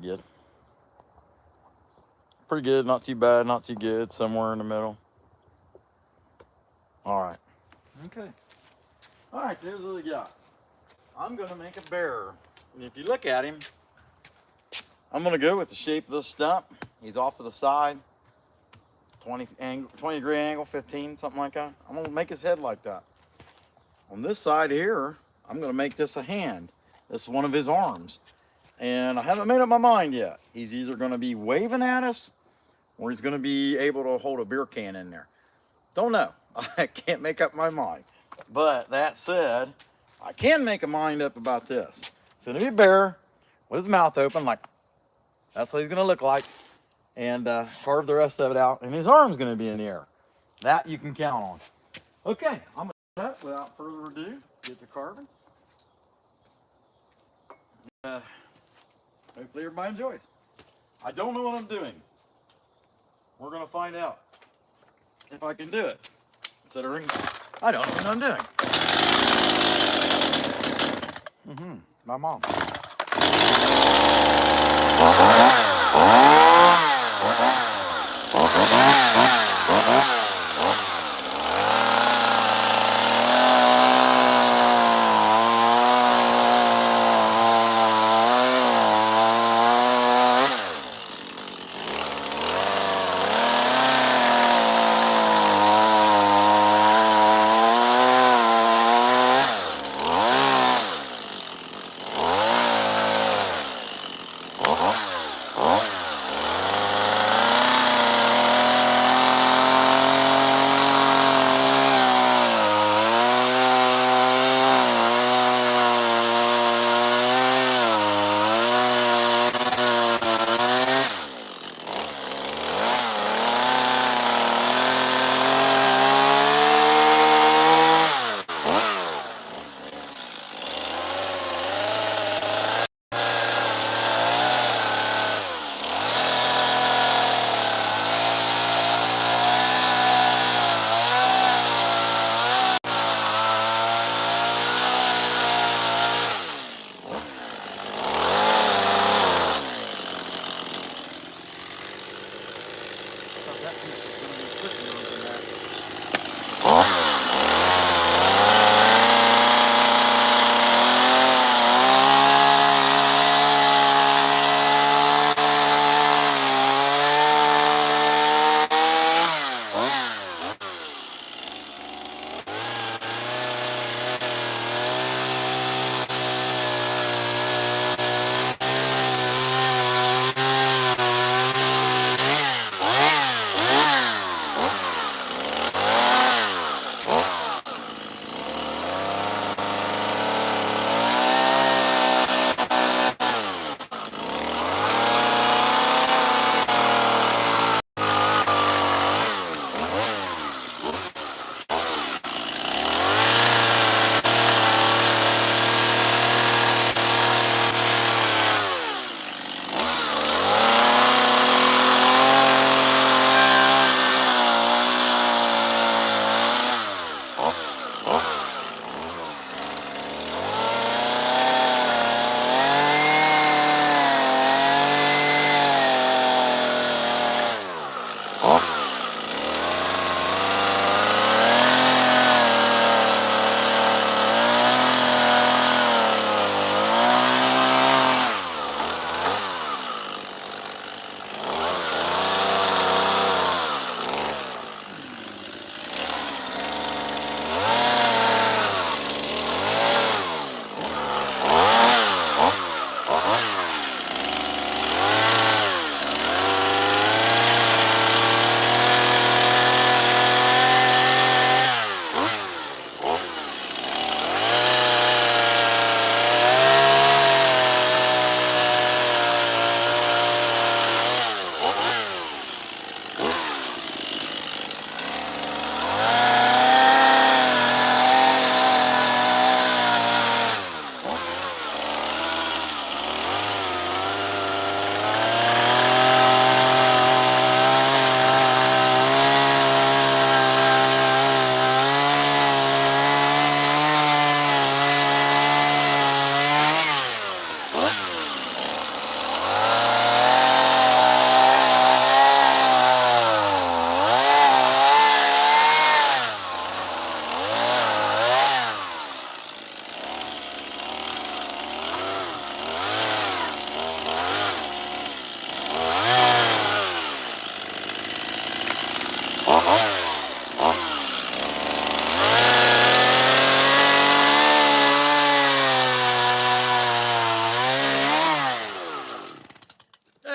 Good. Pretty good, not too bad, not too good, somewhere in the middle. All right. Okay. All right, so here's what we got. I'm going to make a bearer. And if you look at him, I'm going to go with the shape of this stump. He's off to the side, 20 degree angle, 15, something like that. I'm going to make his head like that. On this side here, I'm going to make this a hand. This is one of his arms. And I haven't made up my mind yet. He's either going to be waving at us or he's going to be able to hold a beer can in there. Don't know. I can't make up my mind. But that said, I can make a mind up about this. It's going to be a bear with his mouth open, like that's what he's going to look like, and carve the rest of it out. And his arm's going to be in the air. That you can count on. Okay, I'm going to cut without further ado. Get to carving. Hopefully everybody enjoys. I don't know what I'm doing. We're going to find out if I can do it. Considering I don't know what I'm doing. My mom.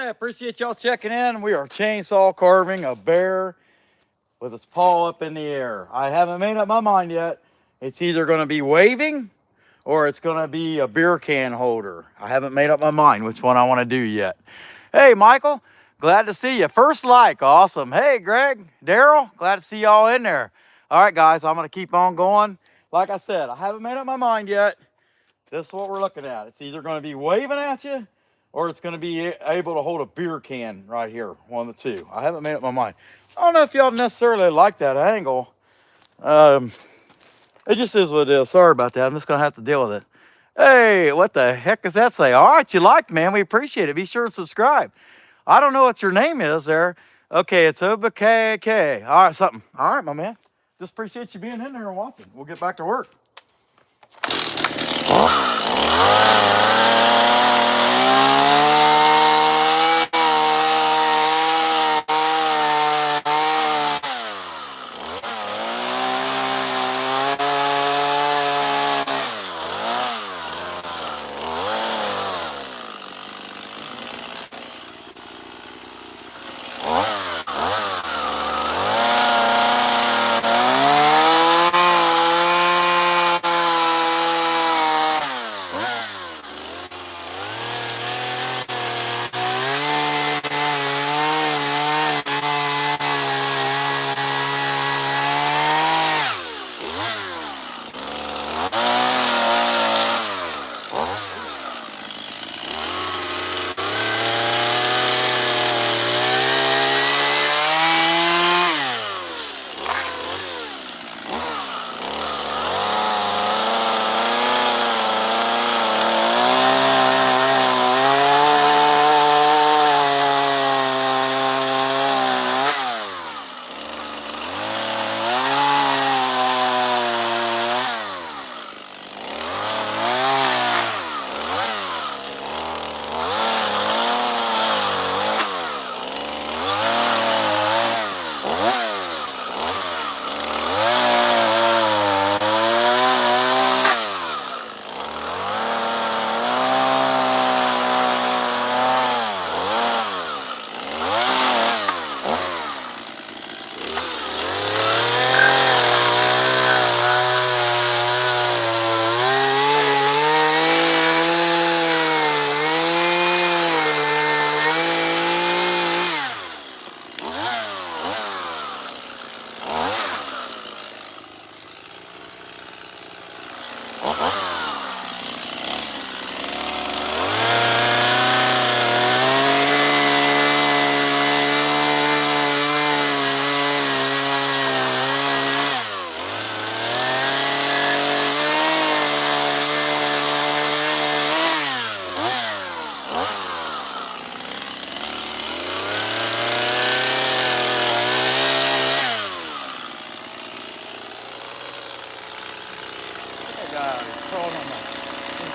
Hey, appreciate y'all checking in. We are chainsaw carving a bear with its paw up in the air. I haven't made up my mind yet. It's either going to be waving or it's going to be a beer can holder. I haven't made up my mind which one I want to do yet. Hey, Michael, glad to see you. First like, awesome. Hey, Greg, Daryl, glad to see y'all in there. All right, guys, I'm going to keep on going. Like I said, I haven't made up my mind yet. This is what we're looking at. It's either going to be waving at you or it's going to be able to hold a beer can right here. One of the two. I haven't made up my mind. I don't know if y'all necessarily like that angle. It just is what it is. Sorry about that. I'm just going to have to deal with it. Hey, what the heck does that say? All right, you liked, man. We appreciate it. Be sure to subscribe. I don't know what your name is there. Okay, it's OBKK. All right, something. All right, my man. Just appreciate you being in there and watching. We'll get back to work.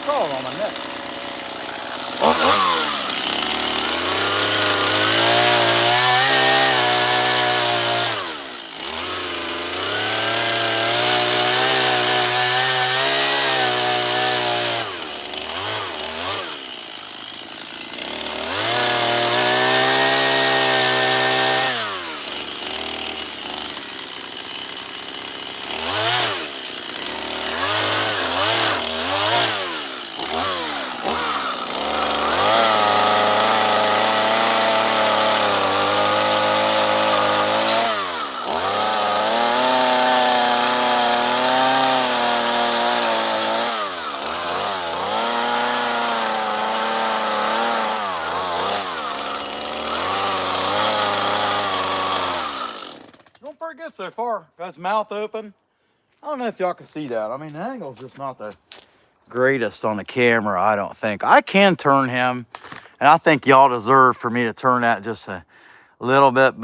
Crawling on my neck. Pretty good so far. Got his mouth open. I don't know if y'all can see that. I mean, the angle's just not the greatest on the camera, I don't think. I can turn him, and I think y'all deserve for me to turn that just a little bit.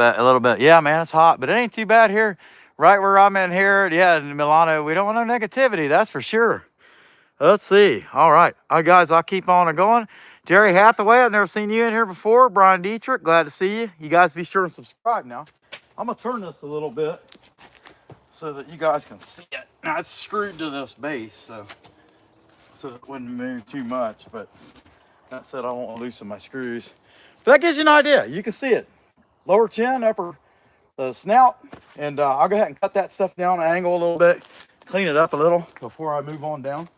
Yeah, man, it's hot, but it ain't too bad here. Right where I'm in here, yeah, in Milano, we don't want no negativity, that's for sure. Let's see. All right, guys, I'll keep on going. Jerry Hathaway, I've never seen you in here before. Brian Dietrich, glad to see you. You guys be sure and subscribe now. I'm gonna turn this a little bit so that you guys can see it. Now it's screwed to this base, so it wouldn't move too much, but that said, I won't loosen my screws. But that gives you an idea. You can see it. Lower chin, upper snout. And I'll go ahead and cut that stuff down, angle a little bit, clean it up a little before I move on down.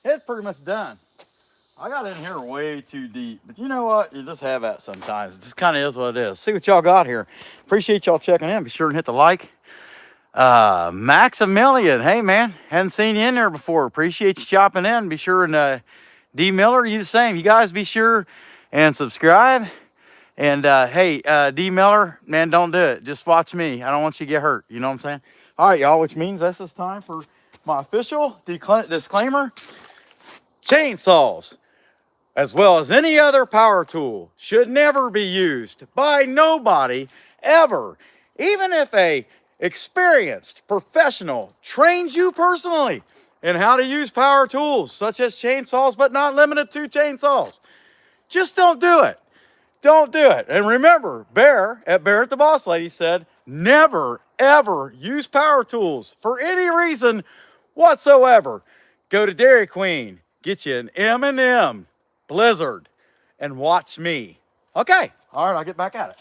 It's pretty much done. I got in here way too deep, but you know what? You just have that sometimes. It just kind of is what it is. See what y'all got here. Appreciate y'all checking in. Be sure and hit the like, Maximilian, hey man, hadn't seen you in there before. Appreciate you chopping in. Be sure and D Miller, you the same. You guys be sure and subscribe. And hey, D Miller, man, don't do it. Just watch me. I don't want you to get hurt. You know what I'm saying? All right, y'all, which means this is time for my official disclaimer. Chainsaws, as well as any other power tool, should never be used by nobody ever. Even if a experienced professional trains you personally in how to use power tools, such as chainsaws, but not limited to chainsaws. Just don't do it. Don't do it. And remember, Bear at the Boss Lady said, never, ever use power tools for any reason whatsoever. Go to Dairy Queen, get you an M&M Blizzard, and watch me. Okay, all right, I'll get back at it.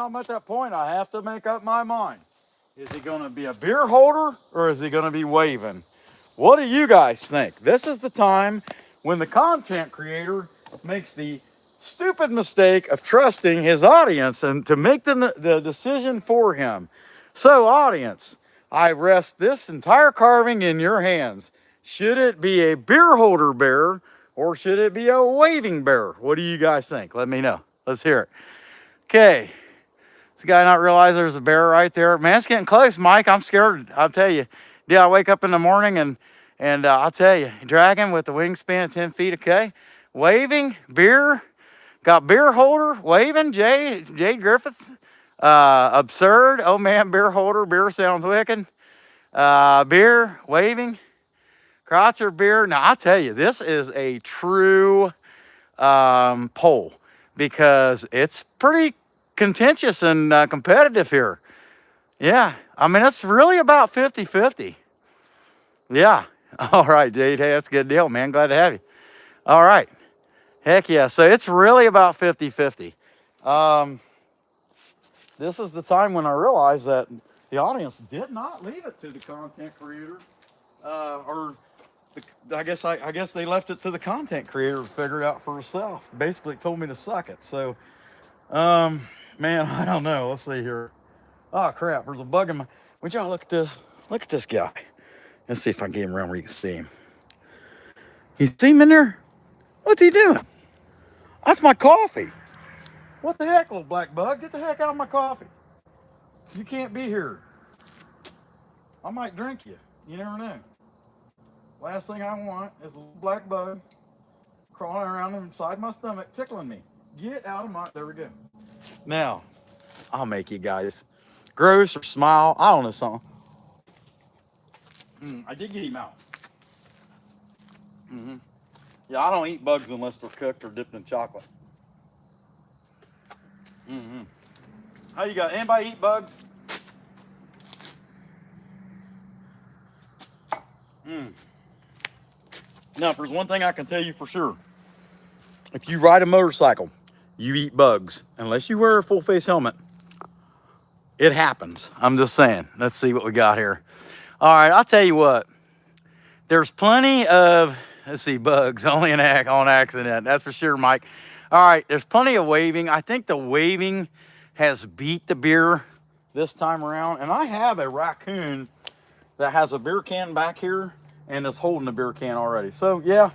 I'm at that point, I have to make up my mind. Is he going to be a beer holder or is he going to be waving? What do you guys think? This is the time when the content creator makes the stupid mistake of trusting his audience and to make the decision for him. So audience, I rest this entire carving in your hands. Should it be a beer holder bear or should it be a waving bear? What do you guys think? Let me know. Let's hear it. Okay. This guy not realize there's a bear right there. Man, it's getting close, Mike. I'm scared. I'll tell you. Yeah, I wake up in the morning and I'll tell you, dragon with the wingspan of 10 feet, okay? Waving, beer, got beer holder, waving, Jade Griffiths. Absurd, oh man, beer holder, beer sounds wicked. Beer, waving, Kratzer beer. Now, I'll tell you, this is a true poll because it's pretty contentious and competitive here. Yeah, I mean, it's really about 50-50. Yeah. All right, Jade. Hey, that's a good deal, man. Glad to have you. All right. Heck yeah. So it's really about 50-50. This is the time when I realized that the audience did not leave it to the content creator, I guess they left it to the content creator to figure it out for herself. Basically, told me to suck it. So, man, I don't know. Let's see here. Oh crap! There's a bug in my. Would y'all look at this? Look at this guy. Let's see if I can get him around where you can see him. You see him in there? What's he doing? That's my coffee. What the heck, little black bug? Get the heck out of my coffee. You can't be here. I might drink you. You never know. Last thing I want is a little black bug crawling around inside my stomach, tickling me. Get out of my... There we go. Now, I'll make you guys gross or smile. I don't know something. I did get him out. Yeah, I don't eat bugs unless they're cooked or dipped in chocolate. How you got? Anybody eat bugs? Now, if there's one thing I can tell you for sure, if you ride a motorcycle, you eat bugs. Unless you wear a full face helmet, it happens. I'm just saying. Let's see what we got here. All right, I'll tell you what. There's plenty of, let's see, bugs only on accident. That's for sure, Mike. All right, there's plenty of waving. I think the waving has beat the beer this time around. And I have a raccoon that has a beer can back here and is holding a beer can already. So, yeah,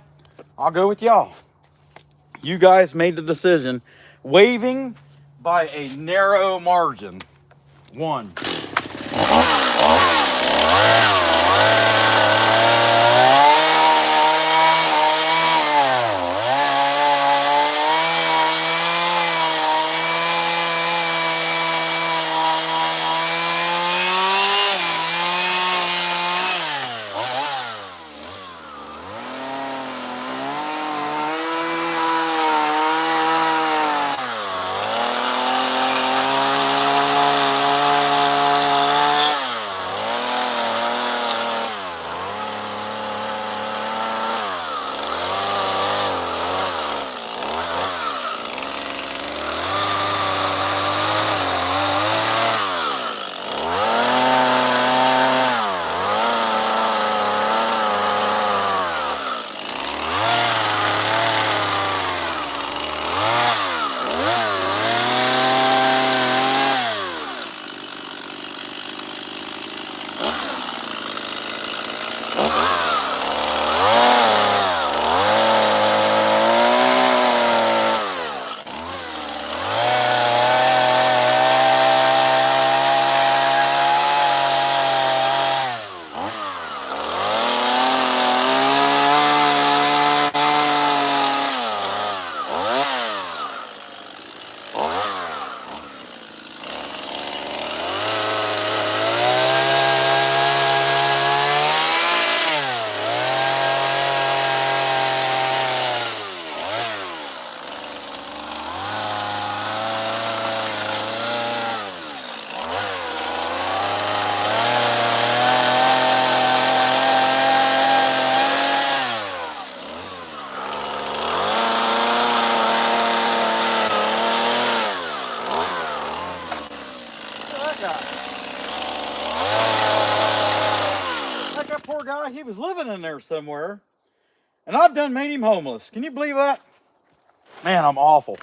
I'll go with y'all. You guys made the decision. Waving by a narrow margin. 1. He was living in there somewhere, and I've done made him homeless. Can you believe that? Man, I'm awful.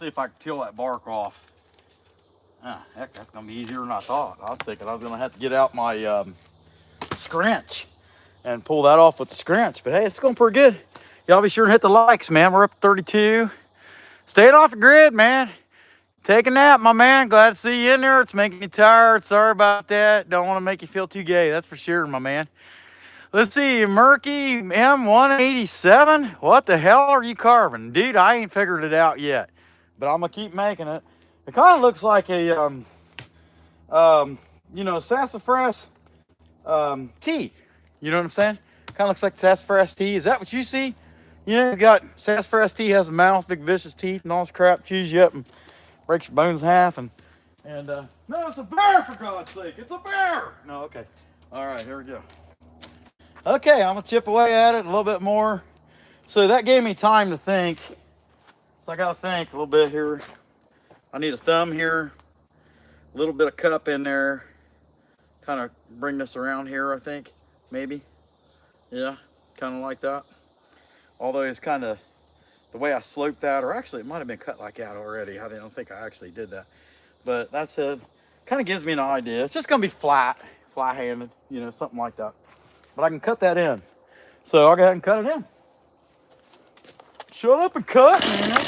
see if I can peel that bark off. Ah, heck, that's gonna be easier than I thought. I was thinking I was gonna have to get out my scrunch and pull that off with the scrunch, but hey, it's going pretty good. Y'all be sure to hit the likes, man. We're up to 32. Staying off the grid, man. Take a nap, my man. Glad to see you in there. It's making me tired. Sorry about that. Don't want to make you feel too gay. That's for sure, my man. Let's see, Murky M187. What the hell are you carving? Dude, I ain't figured it out yet, but I'm going to keep making it. It kind of looks like a, you know, sassafras tea. You know what I'm saying? Kind of looks like sassafras tea. Is that what you see? Yeah, you got sassafras tea, has a mouth, big vicious teeth, and all this crap, chews you up and breaks your bones in half. And no, it's a bear, for God's sake. It's a bear. No, okay. All right, here we go. Okay, I'm gonna chip away at it a little bit more. So that gave me time to think. So I gotta think a little bit here. I need a thumb here, a little bit of cup in there. Kind of bring this around here, I think, maybe. Yeah, kind of like that. Although it's kind of the way I sloped that, or actually it might have been cut like that already. I don't think I actually did that. But that's it. Kind of gives me an idea. It's just gonna be flat-handed, you know, something like that. But I can cut that in. So I'll go ahead and cut it in. Shut up and cut, man.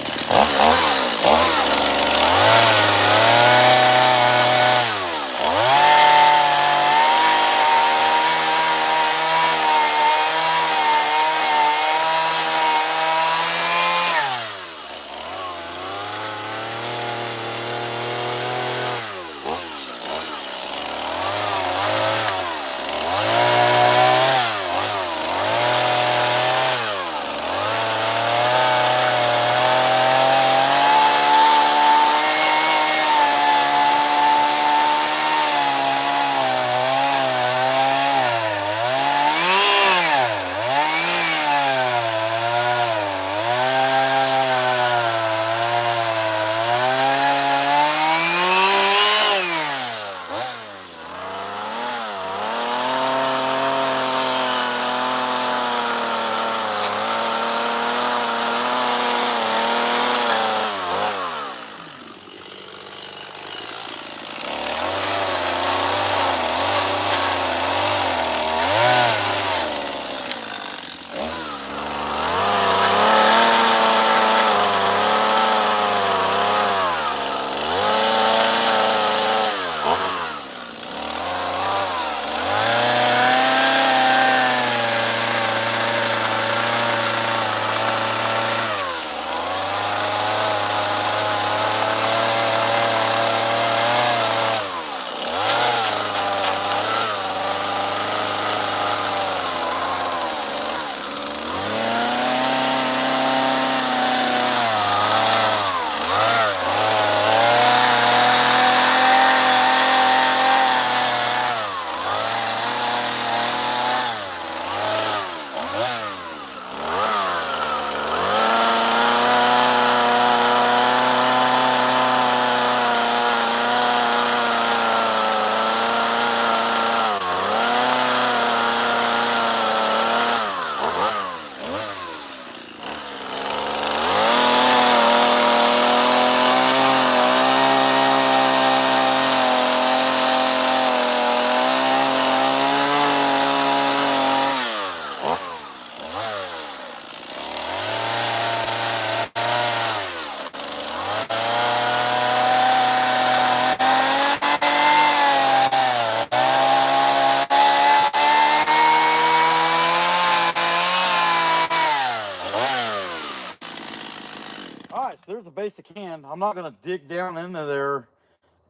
There's a basic hand. I'm not going to dig down into there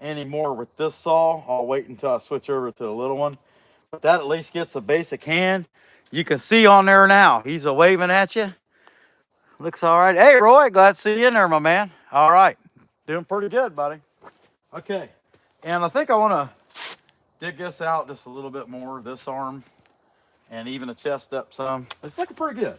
anymore with this saw. I'll wait until I switch over to the little one. But that at least gets a basic hand. You can see on there now. He's a waving at you. Looks all right. Hey, Roy, glad to see you in there, my man. All right. Doing pretty good, buddy. Okay. And I think I want to dig this out just a little bit more, this arm, and even the chest up some. It's looking pretty good.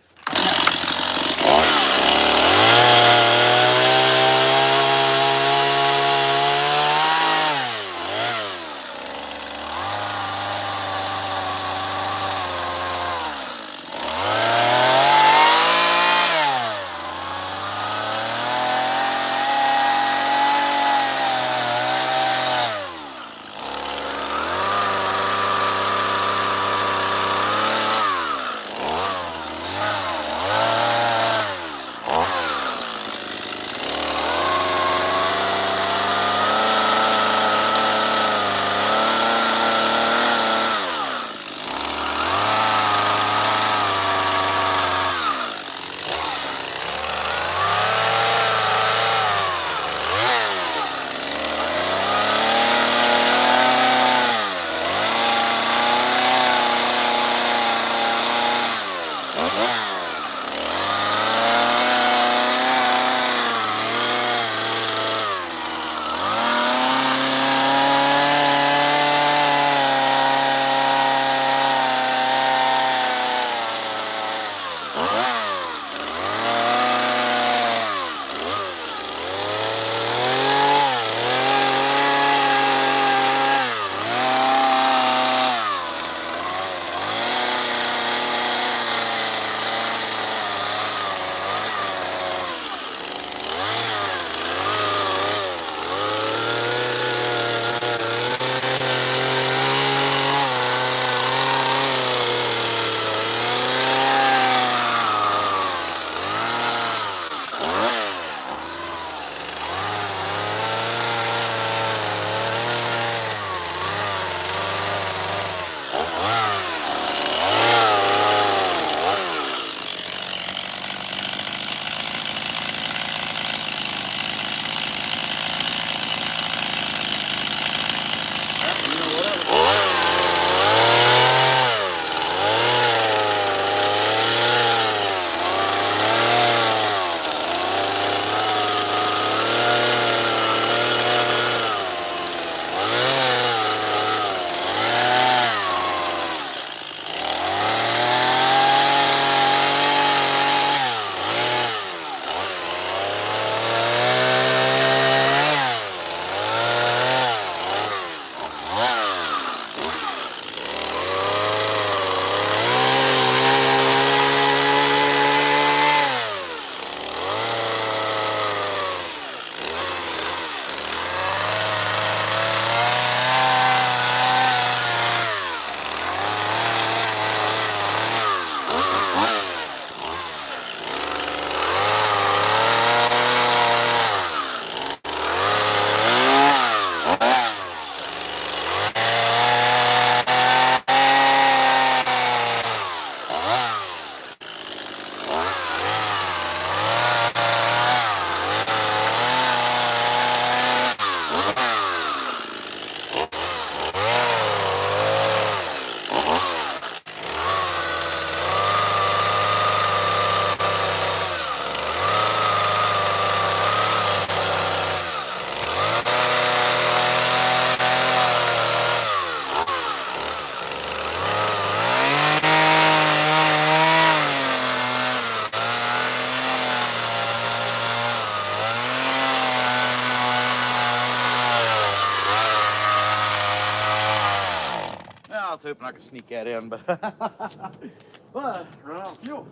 hoping I could sneak that in, but but run out of fuel.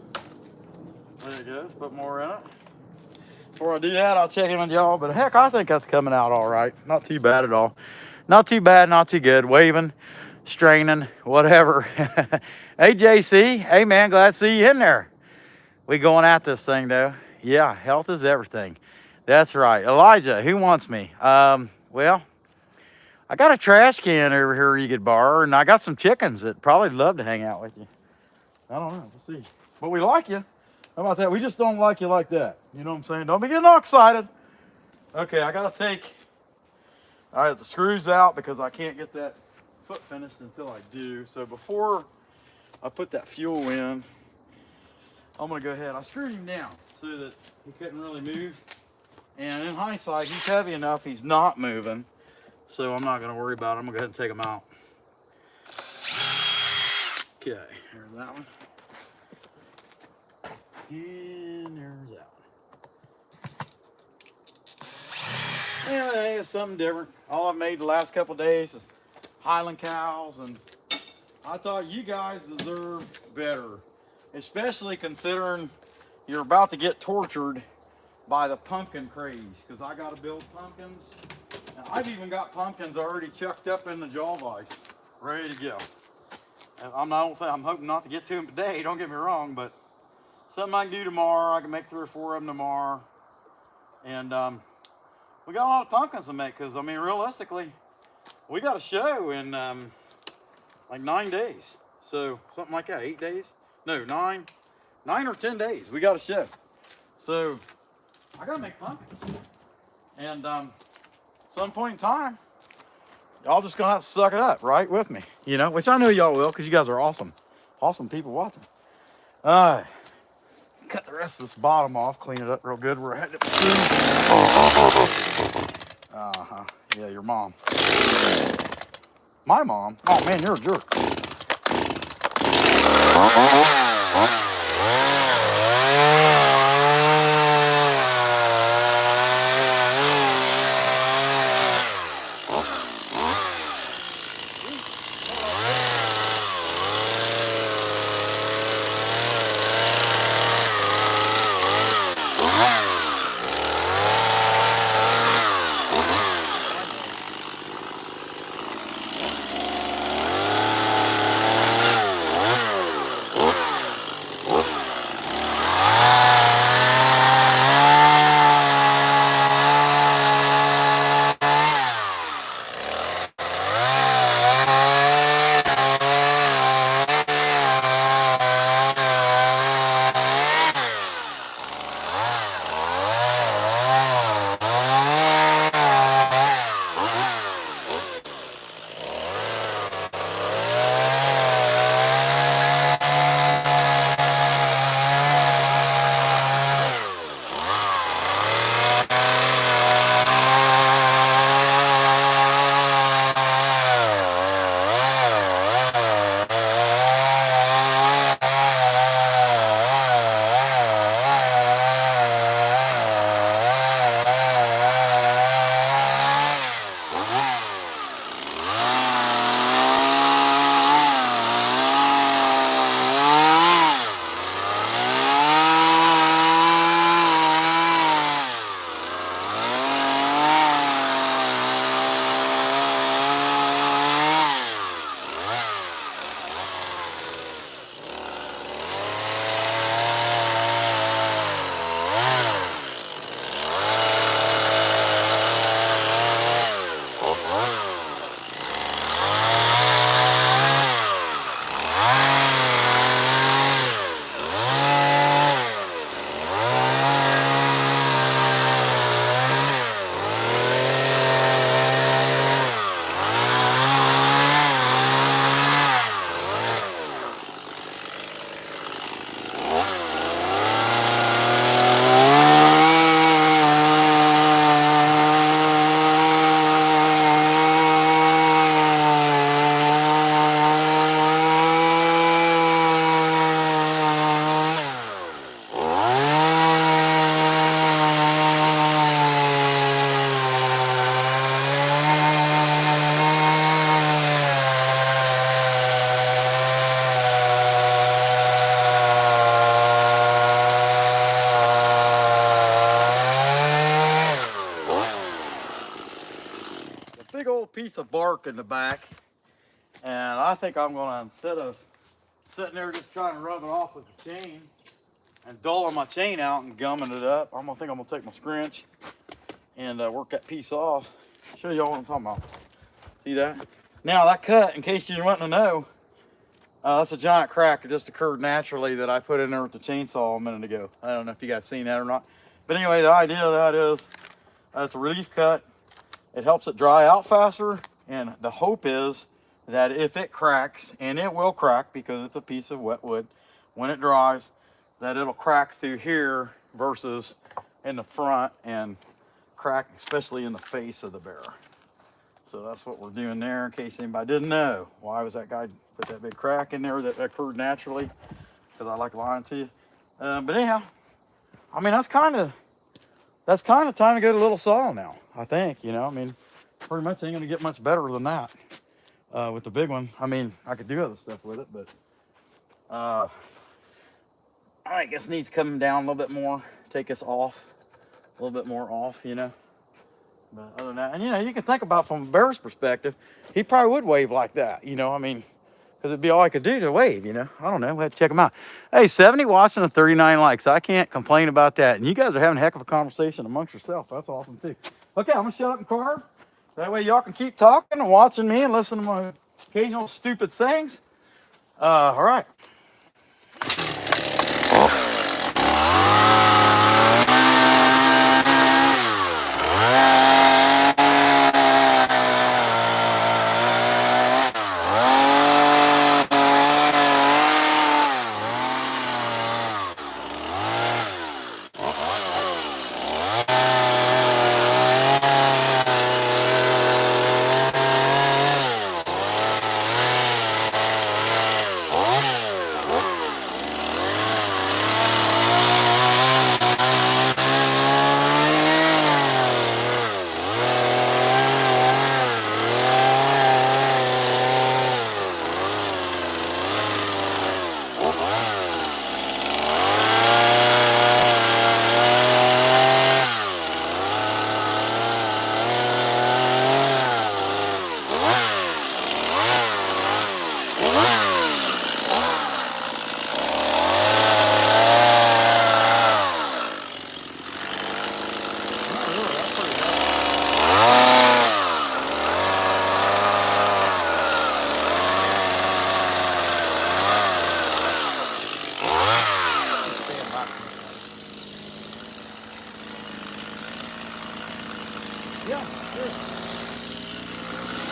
There it goes. Put more in it. Before I do that, I'll check in with y'all. But heck, I think that's coming out all right. Not too bad at all. Not too bad, not too good. Waving, straining, whatever. Hey, JC. Hey, man, glad to see you in there. We going at this thing, though. Yeah, health is everything. That's right. Elijah, who wants me? Well, I got a trash can over here you could borrow, and I got some chickens that probably love to hang out with you. I don't know. We'll see. But we like you. How about that? We just don't like you like that. You know what I'm saying? Don't be getting all excited. Okay, I got to take the screws out because I can't get that foot finished until I do. So before I put that fuel in, I'm going to go ahead. I screwed him down so that he couldn't really move. And in hindsight, he's heavy enough, he's not moving. So I'm not going to worry about it. I'm going to go ahead and take him out. Okay, there's that one. And there's that one. Yeah, hey, it's something different. All I've made the last couple of days is Highland cows, and I thought you guys deserve better. Especially considering you're about to get tortured by the pumpkin craze, because I got to build pumpkins. And I've even got pumpkins already chucked up in the jaw vise, ready to go. And I'm hoping not to get to them today, don't get me wrong, but something I can do tomorrow. I can make 3 or 4 of them tomorrow. And we got a lot of pumpkins to make, because, I mean, realistically, we got a show in like 9 days. So, something like that, 8 days? No, 9 or 10 days. We got a show. So, I got to make pumpkins. And at some point in time, y'all just going to have to suck it up, right, with me. You know, which I know y'all will, because you guys are awesome. Awesome people watching. All right. Cut the rest of this bottom off, clean it up real good. We're headed to yeah, your mom. My mom? Oh man, you're a jerk. big old piece of bark in the back. And I think I'm gonna, instead of sitting there just trying to rub it off with the chain and dulling my chain out and gumming it up, I'm gonna take my scrunch and work that piece off. Show y'all what I'm talking about. See that? Now that cut, in case you're wanting to know, that's a giant crack that just occurred naturally that I put in there with the chainsaw a minute ago. I don't know if you guys seen that or not. But anyway, the idea of that is it's a relief cut. It helps it dry out faster, and the hope is that if it cracks, and it will crack because it's a piece of wet wood, when it dries, that it'll crack through here versus in the front and crack especially in the face of the bear. So that's what we're doing there, in case anybody didn't know. Why was that guy put that big crack in there that occurred naturally? Because I like lying to you. But anyhow, I mean, that's kind of time to go to little saw now, I think. You know, I mean, pretty much ain't gonna get much better than that with the big one. I mean, I could do other stuff with it, but I guess it needs coming down a little bit more, take us off, a little bit more off, you know. But other than that, and you know, you can think about from a bear's perspective, he probably would wave like that, you know, I mean, because it'd be all I could do to wave, you know. I don't know, we'll have to check him out. Hey, 70 watching and 39 likes. I can't complain about that. And you guys are having a heck of a conversation amongst yourself. That's awesome too. Okay, I'm gonna shut up and carve. That way y'all can keep talking and watching me and listening to my occasional stupid sayings. All right. Yeah, sure.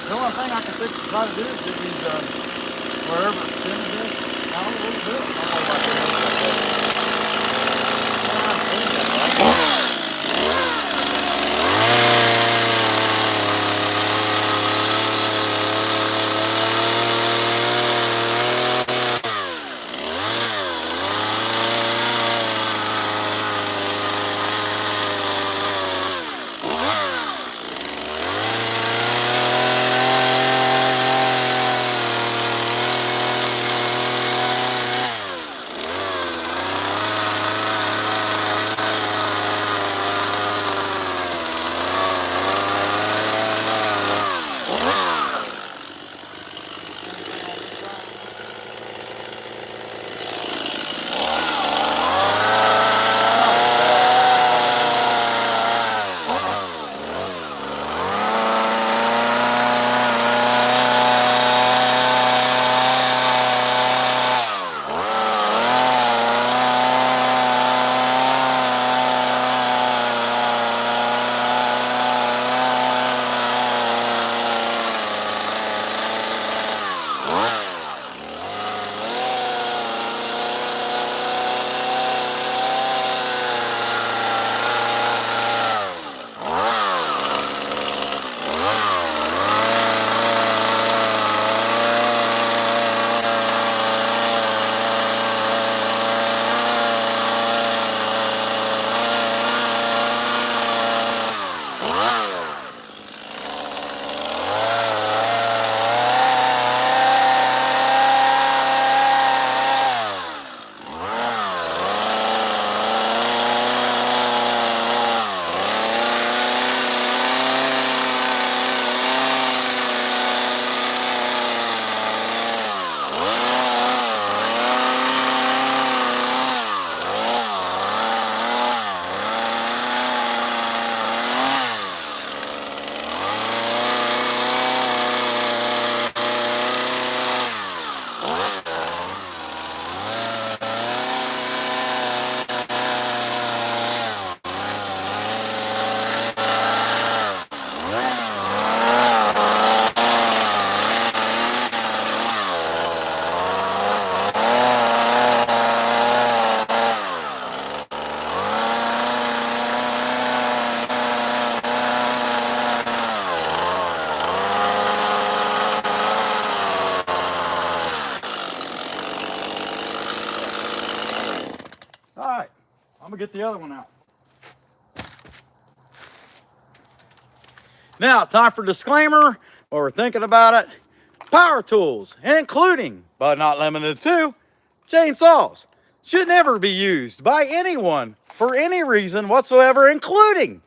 The only thing I can think to try to do is get these, wherever it's spinning this, I don't know what to do. I don't know about that. we get the other one out. Now, time for disclaimer, while we're thinking about it. Power tools, including, but not limited to, chainsaws, should never be used by anyone for any reason whatsoever, including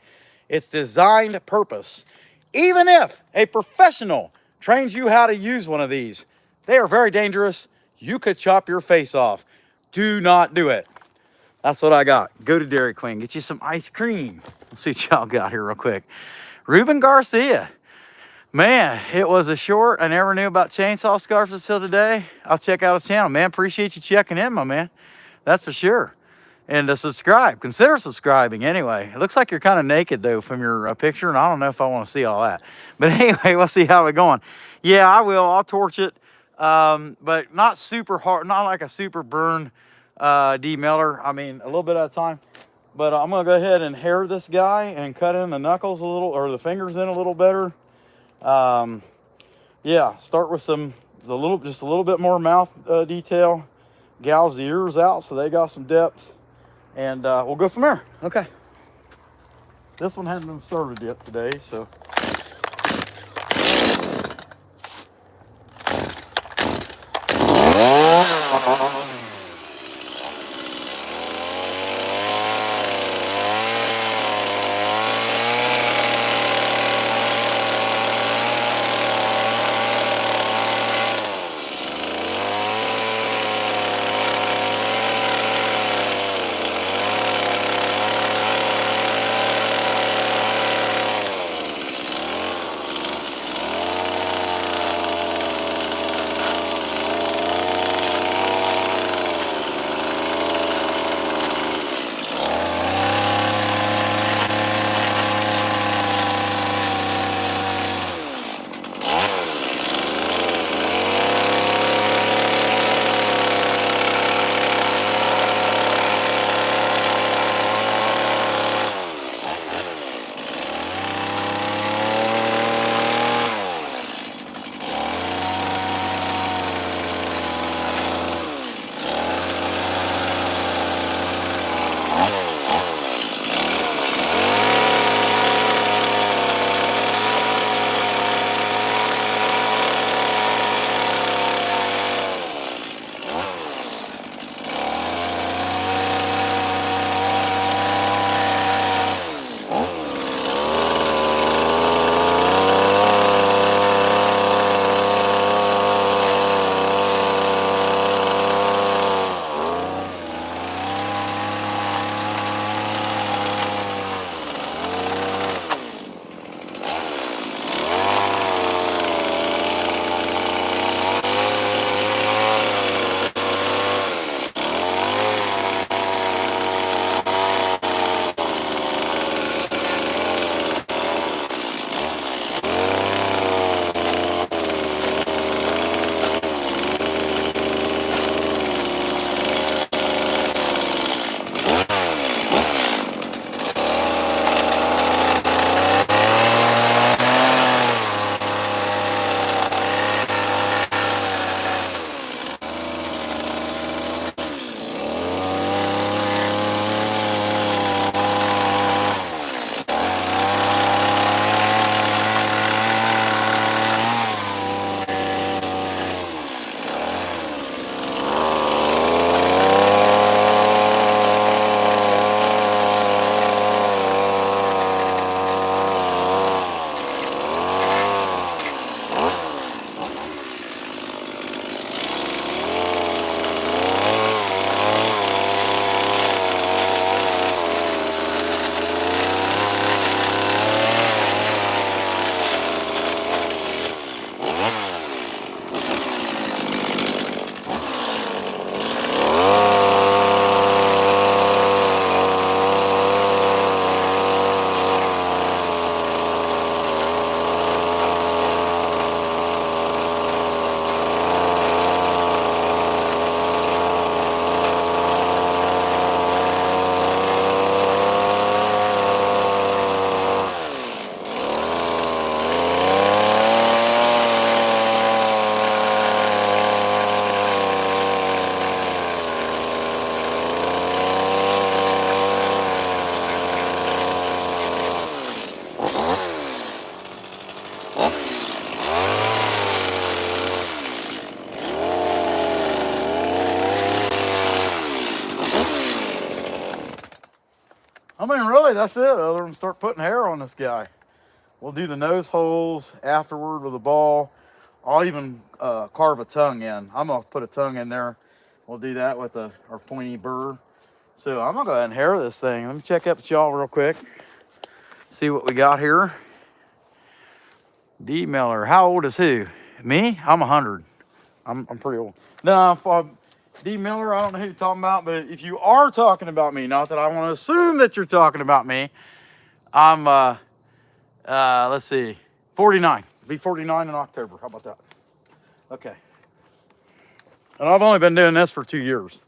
its designed purpose. Even if a professional trains you how to use one of these, they are very dangerous. You could chop your face off. Do not do it. That's what I got. Go to Dairy Queen, get you some ice cream. Let's see what y'all got here real quick. Ruben Garcia. Man, it was a short. I never knew about chainsaw scarves until today. I'll check out his channel, man. Appreciate you checking in, my man. That's for sure. And subscribe. Consider subscribing anyway. It looks like you're kind of naked, though, from your picture, and I don't know if I want to see all that. But anyway, we'll see how it's going. Yeah, I will. I'll torch it, but not super hard, not like a super burn demelter. I mean, a little bit at a time. But I'm going to go ahead and hair this guy and cut in the knuckles a little, or the fingers in a little better. Yeah, start with just a little bit more mouth detail. Gouge the ears out so they got some depth. And we'll go from there. Okay. This one hasn't been started yet today, so. really, that's it, other than start putting hair on this guy. We'll do the nose holes afterward with a ball. I'll even carve a tongue in. I'm gonna put a tongue in there. We'll do that with our pointy burr. So I'm gonna go ahead and hair this thing. Let me check up with y'all real quick. See what we got here. D. Miller, how old is who? Me? I'm 100. I'm pretty old. No, D. Miller, I don't know who you're talking about, but if you are talking about me, not that I want to assume that you're talking about me, I'm, let's see, 49. Be 49 in October. How about that? Okay. And I've only been doing this for 2 years.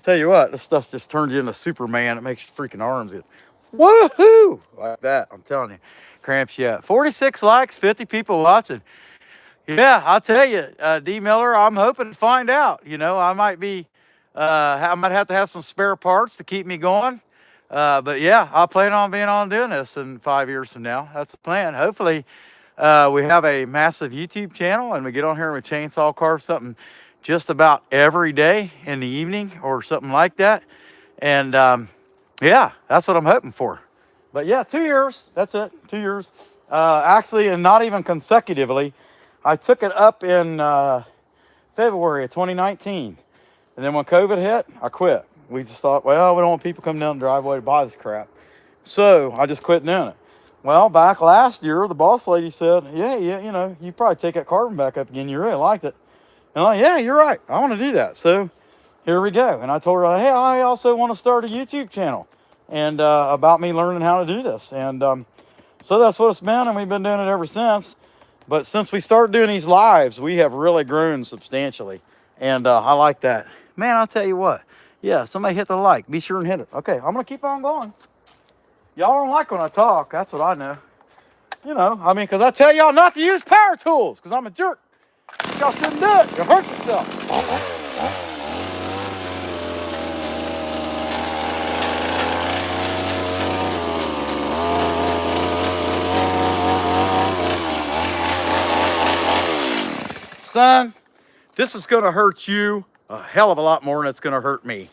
I tell you what, this stuff just turns you into Superman. It makes your freaking arms get woohoo like that. I'm telling you, cramps you up. 46 likes, 50 people watching. Yeah, I'll tell you, D Miller, I'm hoping to find out. You know, I might have to have some spare parts to keep me going. But yeah, I plan on being on doing this in 5 years from now. That's the plan. Hopefully, we have a massive YouTube channel and we get on here and we chainsaw carve something just about every day in the evening or something like that. And yeah, that's what I'm hoping for. But yeah, 2 years, that's it, 2 years. Actually, and not even consecutively. I took it up in February of 2019. And then when COVID hit, I quit. We just thought, well, we don't want people coming down the driveway to buy this crap. So I just quit doing it. Well, back last year, the boss lady said, yeah, you know, you probably take that carving back up again. You really liked it. And I'm like, yeah, you're right. I want to do that. So here we go. And I told her, hey, I also want to start a YouTube channel and about me learning how to do this. And so that's what it's been. And we've been doing it ever since. But since we started doing these lives, we have really grown substantially. And I like that. Man, I'll tell you what. Yeah, somebody hit the like. Be sure and hit it. Okay, I'm going to keep on going. Y'all don't like when I talk. That's what I know. You know, I mean, because I tell y'all not to use power tools because I'm a jerk. Y'all shouldn't do it. You'll hurt yourself. Son, this is going to hurt you a hell of a lot more than it's going to hurt me.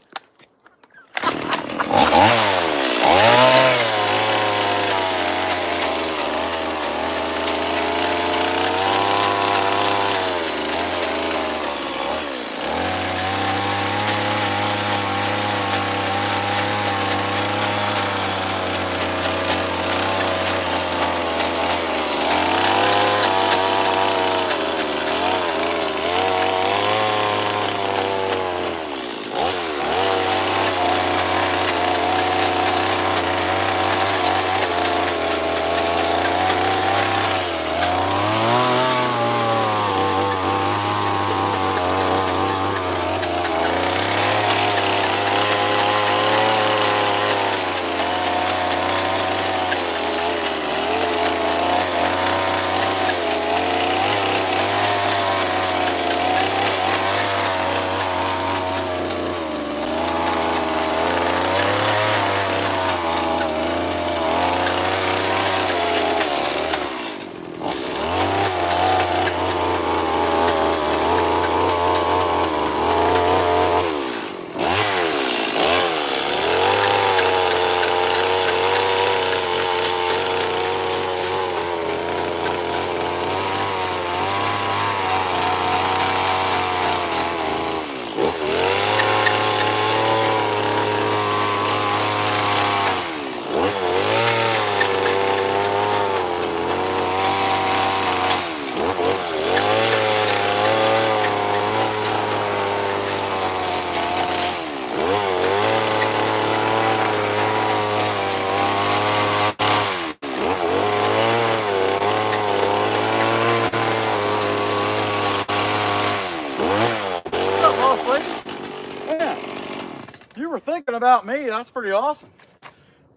Thinking about me, that's pretty awesome.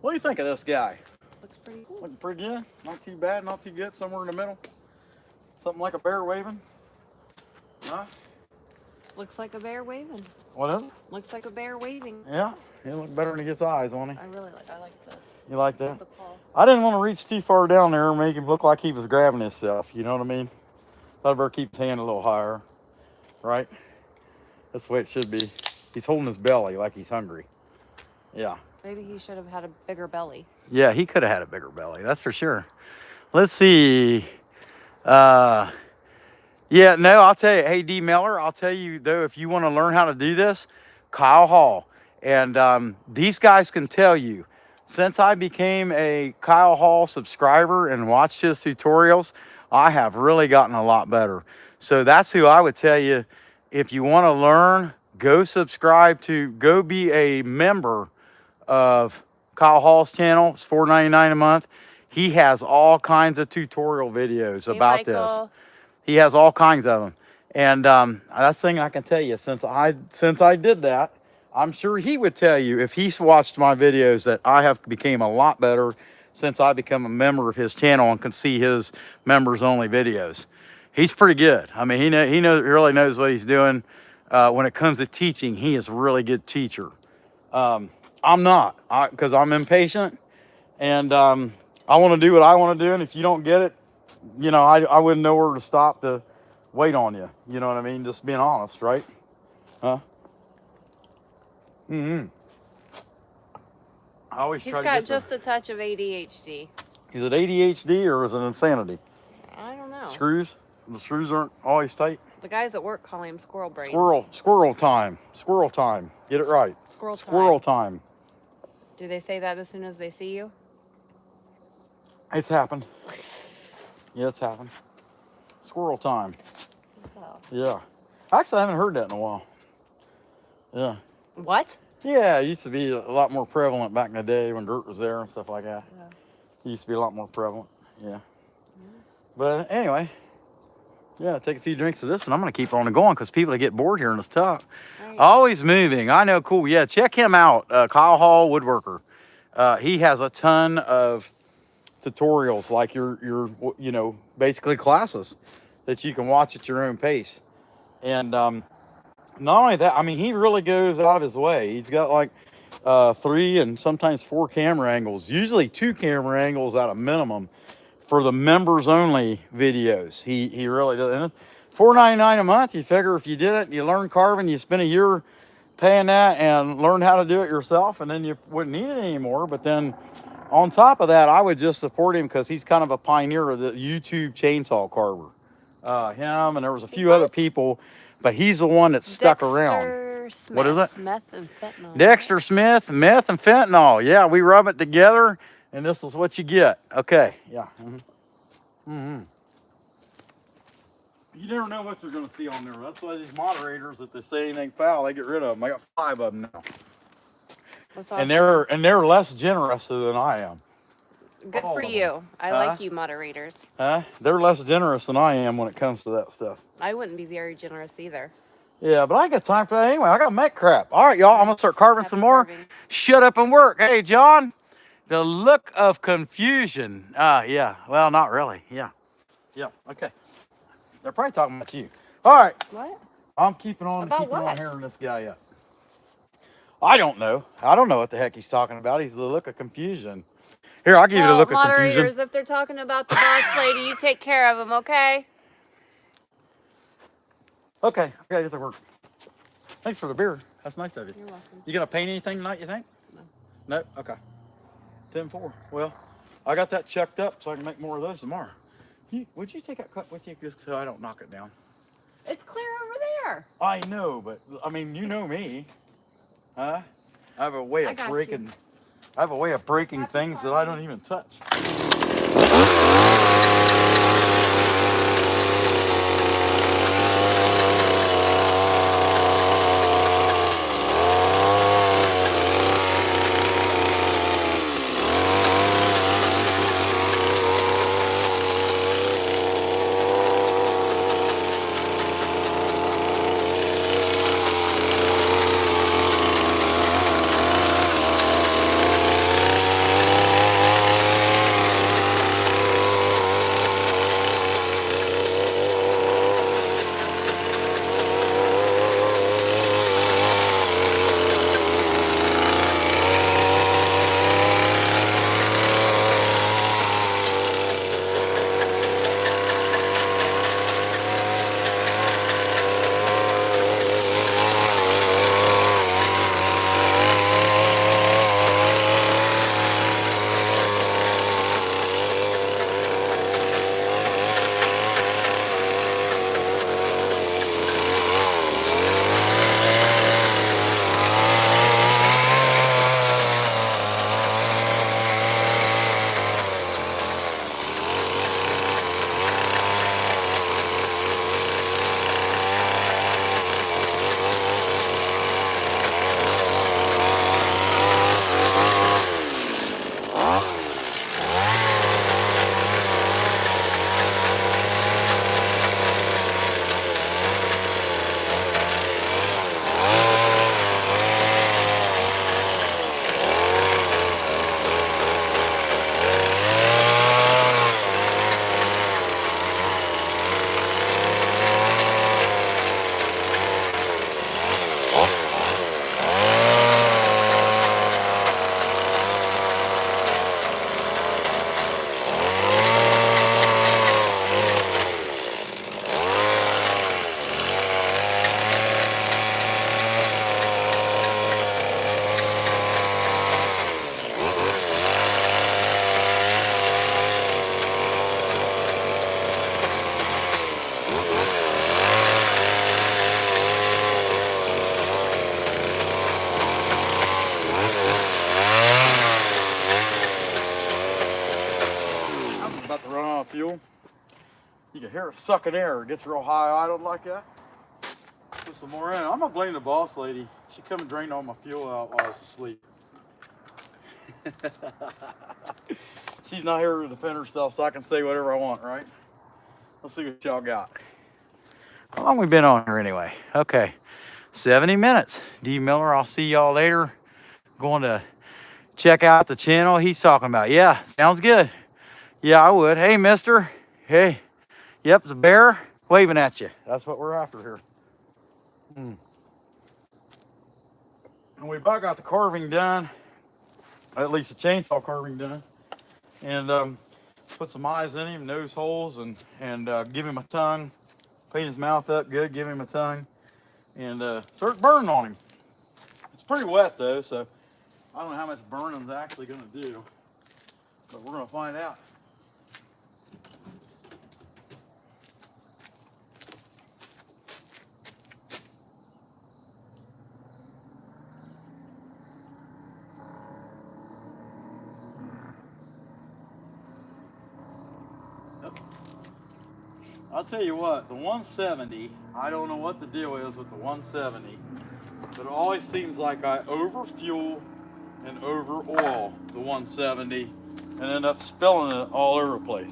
What do you think of this guy? Looks pretty cool. Looking pretty good. Not too bad, not too good. Somewhere in the middle. Something like a bear waving. Huh? Looks like a bear waving. What is it? Looks like a bear waving. Yeah, he look better when he gets eyes on him. I like this. You like that? The paw. I didn't want to reach too far down there and make him look like he was grabbing himself. You know what I mean? Thought I better keep his hand a little higher. Right? That's the way it should be. He's holding his belly like he's hungry. Yeah. Maybe he should have had a bigger belly. Yeah, he could have had a bigger belly. That's for sure. Let's see. Yeah, no, I'll tell you. Hey, D. Miller, I'll tell you, though, if you want to learn how to do this, Kyle Hall. And these guys can tell you, since I became a Kyle Hall subscriber and watched his tutorials, I have really gotten a lot better. So that's who I would tell you, if you want to learn, go subscribe to, go be a member of Kyle Hall's channel. It's $4.99 a month. He has all kinds of tutorial videos about this. He has all kinds of them. And that's the thing I can tell you, since I did that, I'm sure he would tell you if he's watched my videos that I have became a lot better since I become a member of his channel and can see his members only videos. He's pretty good. I mean, he really knows what he's doing. When it comes to teaching, he is a really good teacher. I'm not, because I'm impatient, and I want to do what I want to do. And if you don't get it, you know, I wouldn't know where to stop to wait on you. You know what I mean? Just being honest, right? Huh? Mm-hmm. I always He's try to got get just a touch of ADHD. Is it ADHD or is it insanity? I don't know. Screws? The screws aren't always tight. The guys at work call him squirrel brain. Squirrel time. Squirrel time. Get it right. Squirrel time. Do they say that as soon as they see you? It's happened. Yeah, it's happened. Squirrel time. Oh. Yeah. Actually, I haven't heard that in a while. Yeah. What? Yeah, it used to be a lot more prevalent back in the day when Gert was there and stuff like that. Yeah. It used to be a lot more prevalent. Yeah. But anyway, yeah, take a few drinks of this and I'm going to keep on going because people get bored here and it's tough. Right. Always moving. I know, cool. Yeah, check him out, Kyle Hall Woodworker. He has a ton of tutorials like your you know, basically classes that you can watch at your own pace. And not only that, I mean, he really goes out of his way. He's got like 3 and sometimes 4 camera angles, usually 2 camera angles at a minimum for the members only videos. He really does. And $4.99 a month, you figure if you did it, you learn carving, you spend a year paying that and learn how to do it yourself, and then you wouldn't need it anymore. But then on top of that, I would just support him because he's kind of a pioneer of the YouTube chainsaw carver. Him, and there was a few other people, but he's the one that stuck around. Smith, what is it? Meth and fentanyl. Dexter Smith, meth and fentanyl. Yeah, we rub it together, and this is what you get. Okay, yeah. You never know what you're going to see on there. That's why these moderators, if they say anything foul, they get rid of them. I got 5 of them now. That's awesome. And they're less generous than I am. Good for you. I like you moderators. They're less generous than I am when it comes to that stuff. I wouldn't be very generous either. Yeah, but I ain't got time for that anyway. I got to make crap. All right, y'all, I'm going to start carving some more. Shut up and work. Hey, John, the look of confusion. Yeah, well, not really. Yeah, okay. They're probably talking about you. All right. What? I'm keeping on hearing this guy up. I don't know what the heck he's talking about. He's the look of confusion. Here, I'll give you the look of confusion. Moderators, if they're talking about the boss lady, you take care of them, okay? Okay, I gotta get to work. Thanks for the beer. That's nice of you. You're welcome. You gonna paint anything tonight, you think? No. No? Okay. 10-4. Well, I got that checked up so I can make more of those tomorrow. Would you take that cup with you just so I don't knock it down? It's clear over there. I know, but I mean, you know me. Huh? I have a way of breaking. I have a way of breaking things that I don't even touch. fuel. You can hear it sucking air. It gets real high idled like that. Put some more in. I'm gonna blame the boss lady. She come and drained all my fuel out while I was asleep. She's not here to defend herself, so I can say whatever I want, right? Let's see what y'all got. How long we been on here anyway? Okay, 70 minutes. D. Miller, I'll see y'all later. Going to check out the channel he's talking about. Yeah, sounds good. Yeah, I would. Hey, mister. Hey. Yep, it's a bear waving at you. That's what we're after here. And we about got the carving done. At least the chainsaw carving done. And put some eyes in him, nose holes, and give him a tongue. Clean his mouth up good, give him a tongue. And start burning on him. It's pretty wet though, so I don't know how much burning's actually gonna do. But we're gonna find out. I'll tell you what, the 170, I don't know what the deal is with the 170, but it always seems like I over fuel and over oil the 170 and end up spilling it all over the place.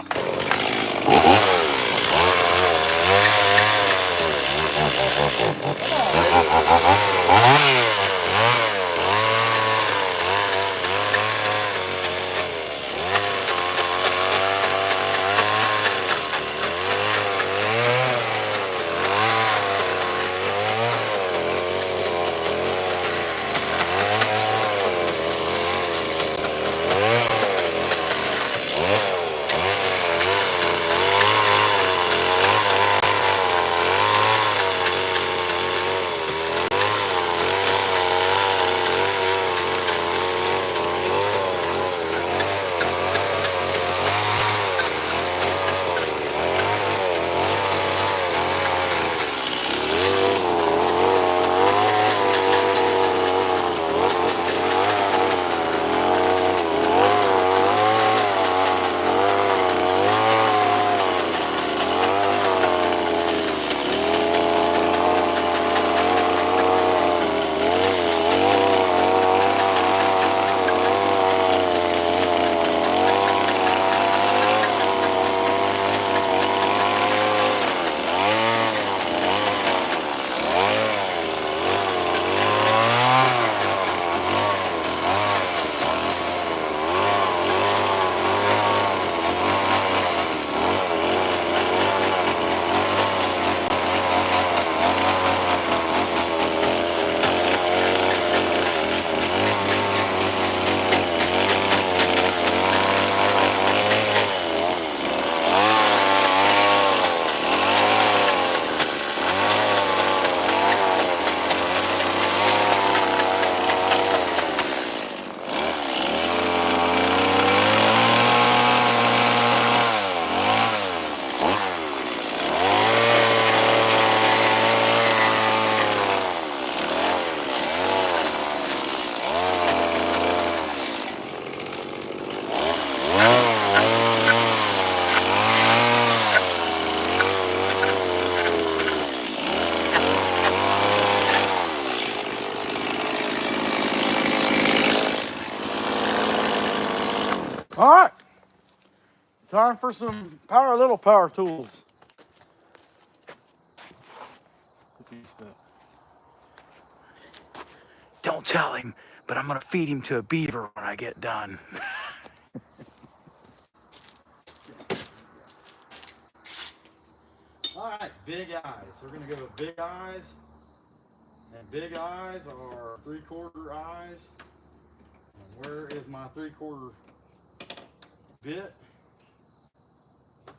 All right, time for some little power tools. Don't tell him, but I'm gonna feed him to a beaver when I get done. All right, big eyes. We're gonna go with big eyes, and big eyes are 3/4 eyes. And where is my 3/4 bit?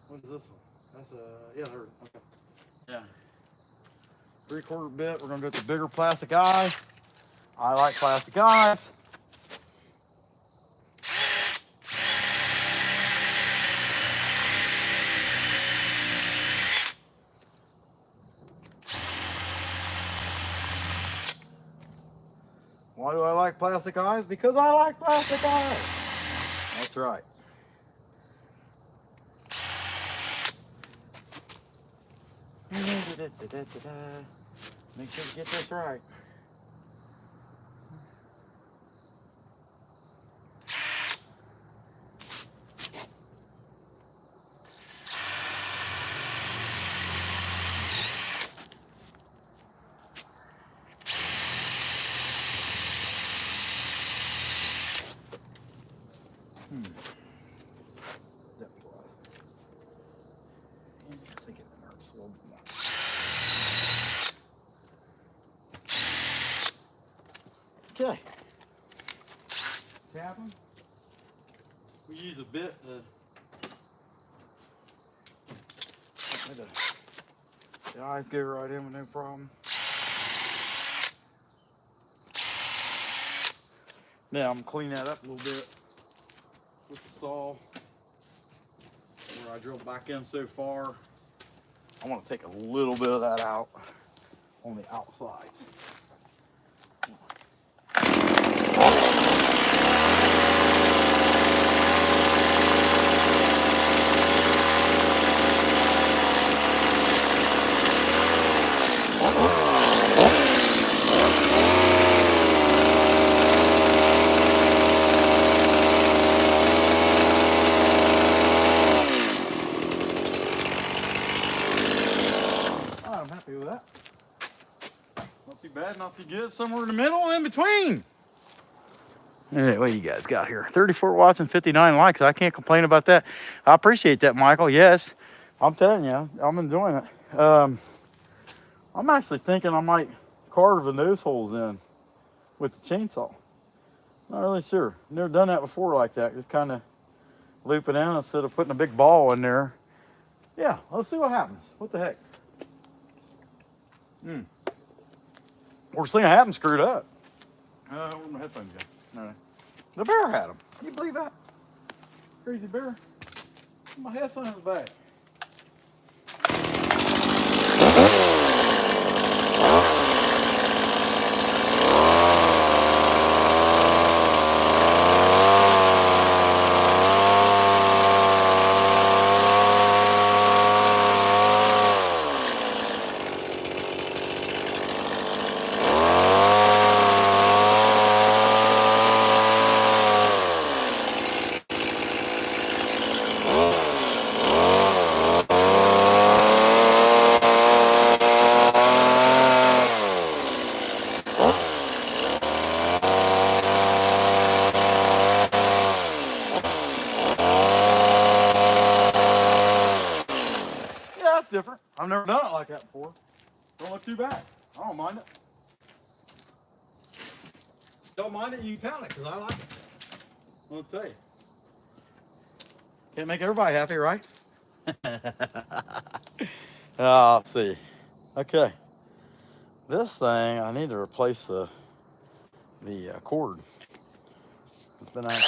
What is this one? That's yeah, there. Okay. Yeah. 3/4 bit. We're gonna go with the bigger plastic eye. I like plastic eyes. Why do I like plastic eyes? Because I like plastic eyes. That's right. Make sure to get this right. Okay. Tap them. We use a bit to the eyes go right in with no problem. Now I'm gonna clean that up a little bit with the saw. Where I drilled back in so far, I want to take a little bit of that out on the outsides. I'm happy with that. Not too bad, not too good. Somewhere in the middle, in between. Hey, what you guys got here? 34 watts and 59 likes. I can't complain about that. I appreciate that, Michael. Yes, I'm telling you, I'm enjoying it. I'm actually thinking I might carve the nose holes in with the chainsaw. Not really sure. Never done that before like that. Just kind of loop it in instead of putting a big ball in there. Yeah, let's see what happens. What the heck? Worst thing I haven't screwed up. Where'd my headphones go? No. The bear had them. Can you believe that? Crazy bear. My headphones back. That's different. I've never done it like that before. Don't look too bad. I don't mind it. Don't mind it, you can count it, because I like it. I'll tell you. Can't make everybody happy, right? Let's see. Okay. This thing, I need to replace the cord. It's been out.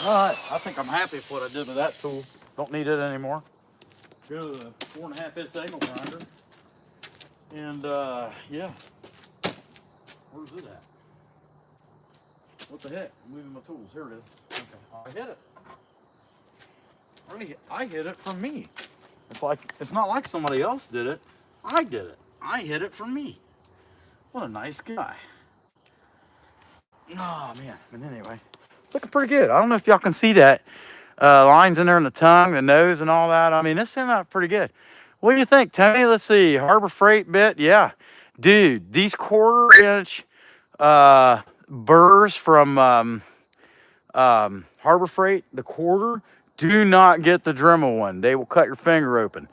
All right, I think I'm happy with what I did with that tool. Don't need it anymore. Go to the 4.5 angle grinder. And yeah, where's it at? What the heck? I'm moving my tools. Here it is. Okay, I hit it. I hit it from me. It's not like somebody else did it. I did it. I hit it from me. What a nice guy. Oh man. But anyway, it's looking pretty good. I don't know if y'all can see that. Lines in there in the tongue, the nose, and all that. I mean, this turned out pretty good. What do you think, Tony? Let's see. Harbor Freight bit. Yeah. Dude, these 1/4 inch burrs from Harbor Freight, the 1/4, do not get the Dremel one. They will cut your finger open.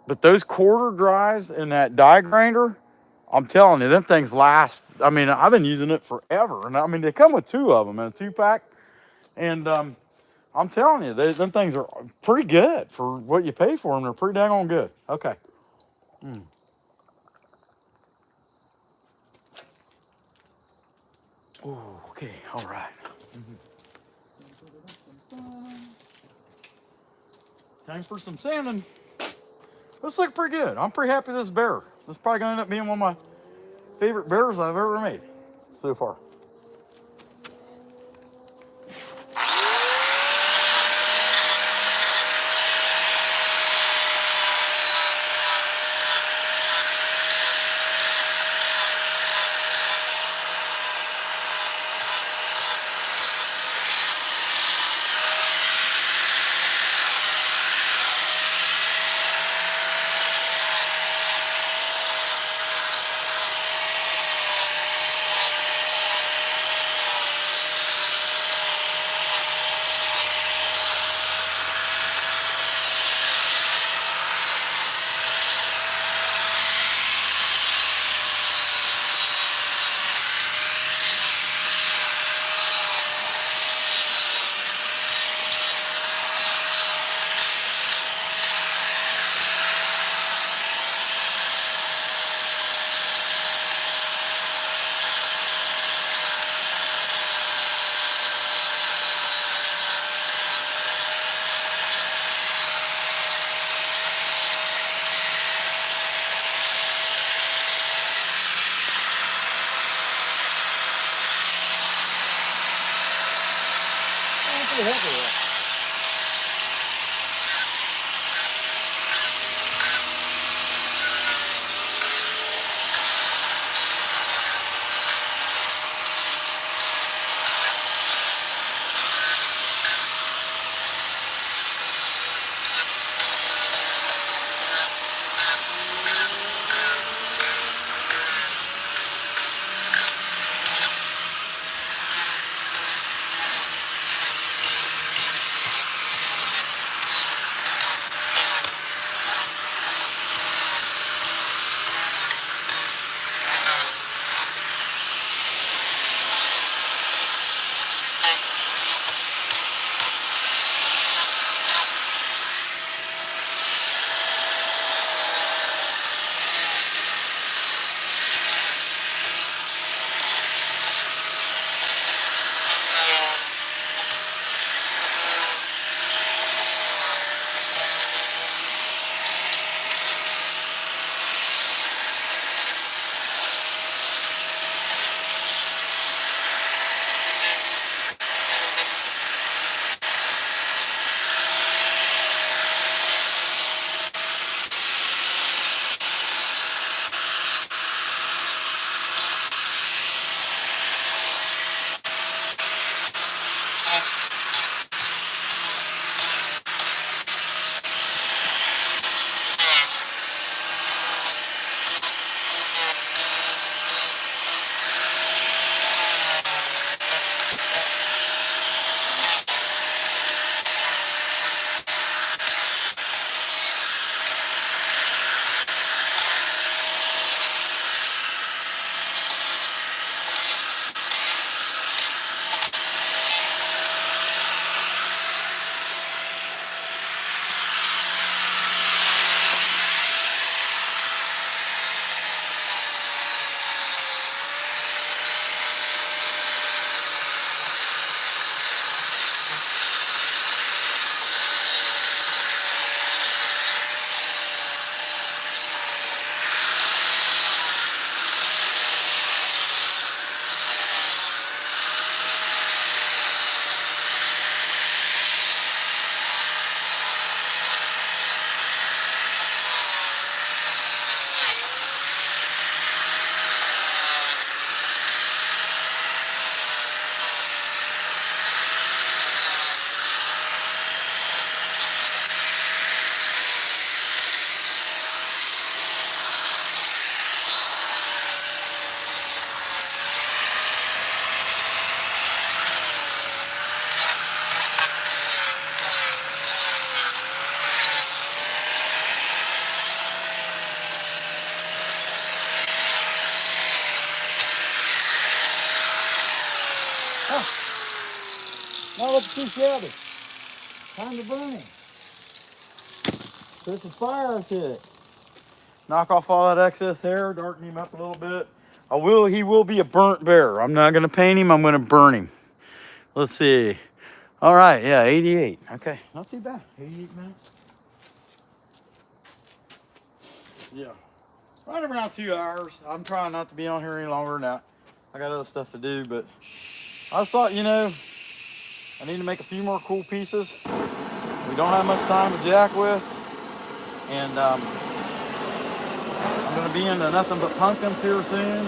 But those 1/4 drives in that die grinder, I'm telling you, them things last. I mean, I've been using it forever. And I mean, they come with 2 of them in a 2-pack. And I'm telling you, them things are pretty good for what you pay for them. They're pretty dang on good. Okay. Oh, okay. All right. Time for some sanding. This looks pretty good. I'm pretty happy with this bear. This is probably going to end up being one of my favorite bears I've ever made so far. Pretty happy with that. Not looking too shabby. Time to burn him. Put some fire to it. Knock off all that excess hair, darken him up a little bit. He will be a burnt bear. I'm not gonna paint him, I'm gonna burn him. Let's see. All right, yeah, 88. Okay, not too bad. 88 minutes. Yeah, right around 2 hours. I'm trying not to be on here any longer than that. I got other stuff to do, but I just thought, I need to make a few more cool pieces. We don't have much time to jack with, and I'm gonna be into nothing but pumpkins here soon,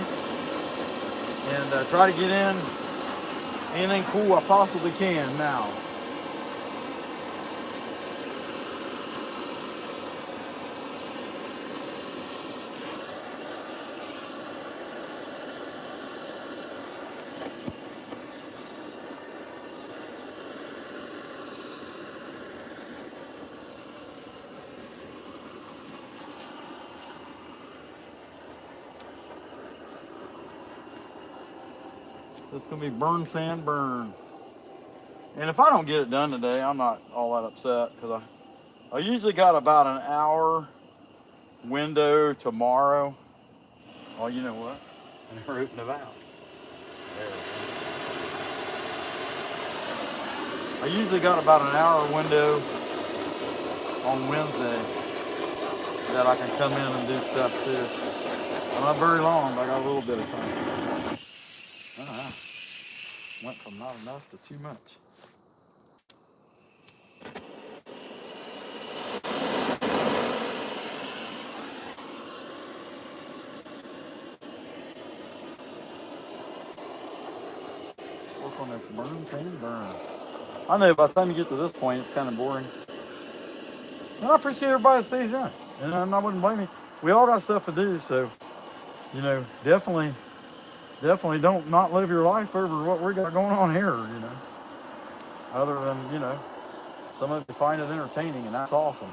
and try to get in anything cool I possibly can now. It's gonna be burn, sand, burn. And if I don't get it done today, I'm not all that upset, because I usually got about an hour window tomorrow. Oh, you know what? I'm rooting the valve. There we go. I usually got about an hour window on Wednesday that I can come in and do stuff too. Not very long, but I got a little bit of time. Went from not enough to too much. Work on this burn, paint, burn. I know by the time you get to this point, it's kind of boring. And I appreciate everybody that stays in. And I wouldn't blame you. We all got stuff to do, so, definitely don't not live your life over what we got going on here, Other than, some of you find it entertaining, and that's awesome.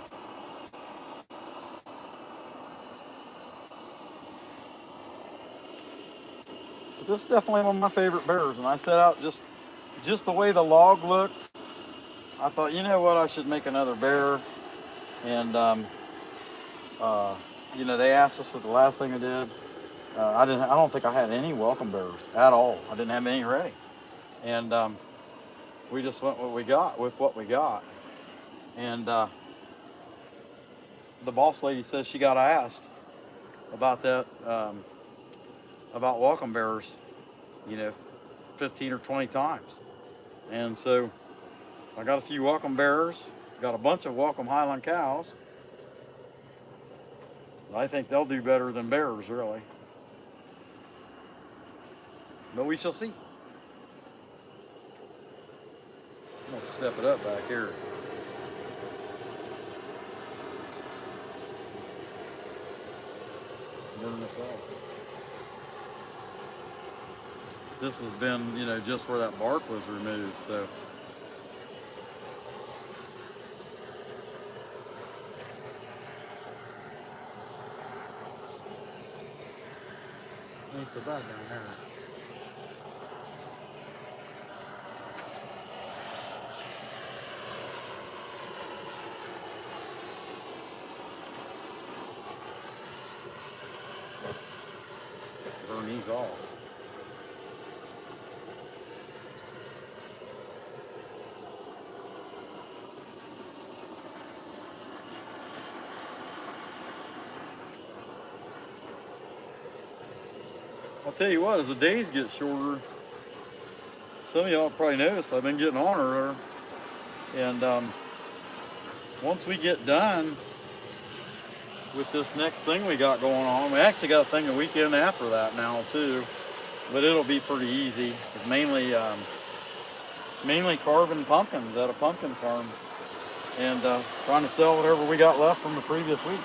But this is definitely one of my favorite bears, and I set out just the way the log looked. I thought, you know what, I should make another bear. And they asked us at the last thing I did. I don't think I had any welcome bears at all. I didn't have any ready, and we just went with what we got. And the boss lady says she got asked about that, about welcome bears, 15 or 20 times. And so I got a few welcome bears, got a bunch of welcome Highland cows. I think they'll do better than bears, really. But we shall see. I'm going to step it up back here. Burn this off. This has been, just where that bark was removed, so. Ain't so bad down there. Burn these off. I'll tell you what, as the days get shorter, some of y'all probably noticed I've been getting on her. And once we get done with this next thing we got going on, we actually got a thing the weekend after that now too, but it'll be pretty easy. It's mainly carving pumpkins at a pumpkin farm, and trying to sell whatever we got left from the previous week.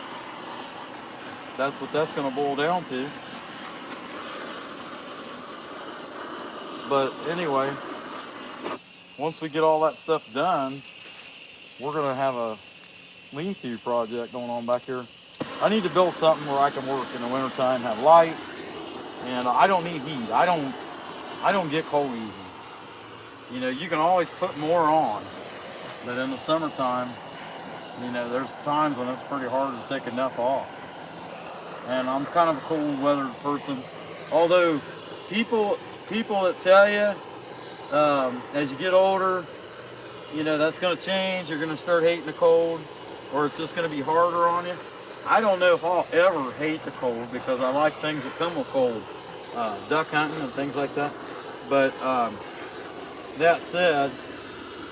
That's what that's going to boil down to. But anyway, once we get all that stuff done, we're going to have a lean-to project going on back here. I need to build something where I can work in the wintertime, have light, and I don't need heat. I don't get cold easy. You know, you can always put more on, but in the summertime, you know, there's times when it's pretty hard to take enough off. And I'm kind of a cold weather person. Although people that tell you as you get older, you know, that's going to change. You're going to start hating the cold, or it's just going to be harder on you. I don't know if I'll ever hate the cold because I like things that come with cold, duck hunting and things like that. But that said,